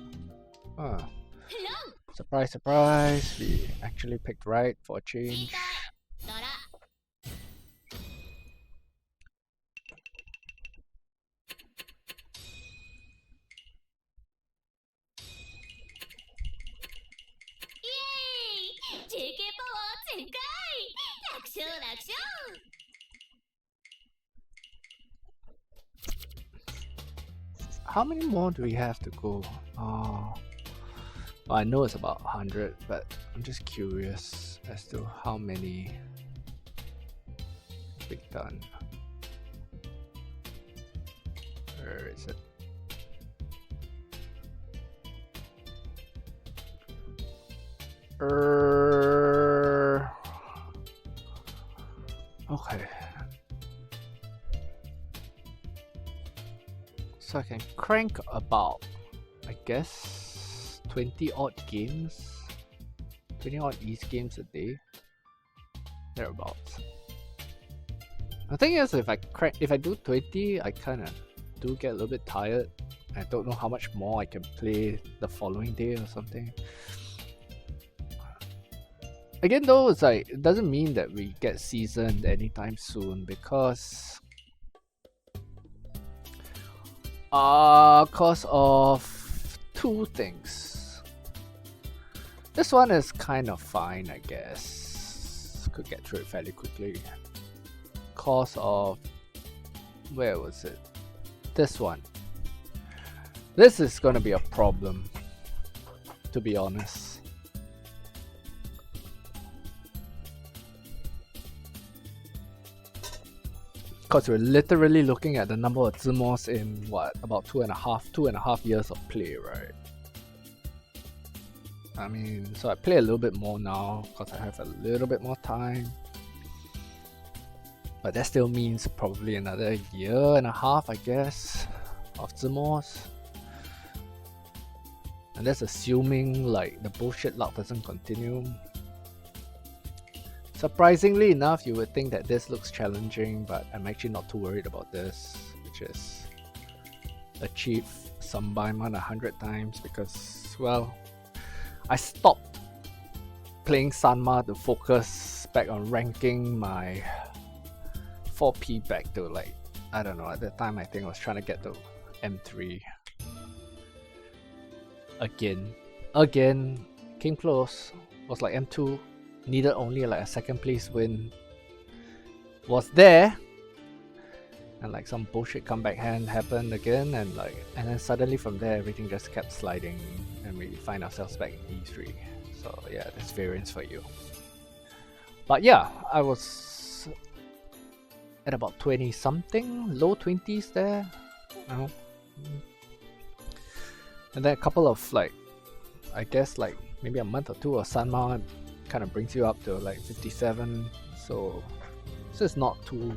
Surprise, surprise, we actually picked right for a change. How many more do we have to go? Well, I know it's about 100, but I'm just curious as to how many we've done. Where is it? Okay. So I can crank about, I guess, 20 odd games. 20 odd East games a day. Thereabouts. The thing is, if I do 20, I kinda do get a little bit tired. I don't know how much more I can play the following day or something. Again though, it's like, it doesn't mean that we get seasoned anytime soon, because cause of two things. This one is kind of fine, I guess. Could get through it fairly quickly. Cause of, where was it? This one. This is gonna be a problem, to be honest. Because we're literally looking at the number of Zimos in what, about two and a half years of play, right? I mean, so I play a little bit more now because I have a little bit more time. But that still means probably another year and a half, I guess, of Zimos. And that's assuming like the bullshit luck doesn't continue. Surprisingly enough, you would think that this looks challenging, but I'm actually not too worried about this, which is achieve Sambaimon 100 times because, well, I stopped playing Sanma to focus back on ranking my 4P back to like, I don't know, at that time I think I was trying to get to M3. Again, came close, was like M2. Needed only like a second place win. Was there, and like some bullshit comeback hand happened again, and then suddenly from there everything just kept sliding, and we find ourselves back in E3. So yeah, that's variance for you. But yeah, I was at about 20 something, low 20s there. And then a couple of like, I guess like maybe a month or two of Sanma kind of brings you up to like 57, so it's not too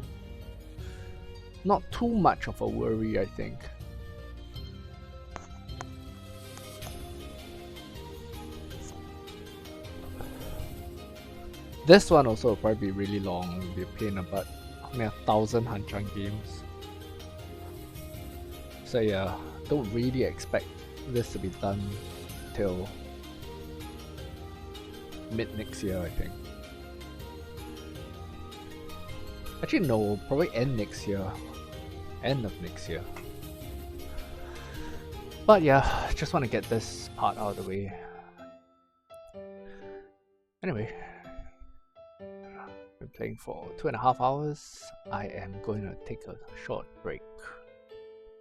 much of a worry, I think. This one also will probably be really long. We'll be playing about 1,000 Hanchang games. So yeah, don't really expect this to be done till mid next year, I think. Actually no, probably end next year. End of next year. But yeah, just want to get this part out of the way. Anyway, been playing for 2.5 hours. I am going to take a short break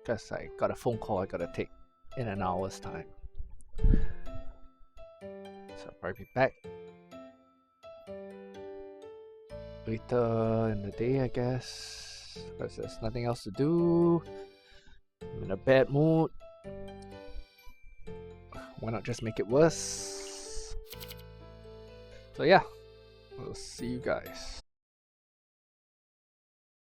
because I got a phone call I gotta take in an hour's time. So I'll probably be back later in the day, I guess, because there's nothing else to do. I'm in a bad mood. Why not just make it worse? So yeah, we'll see you guys.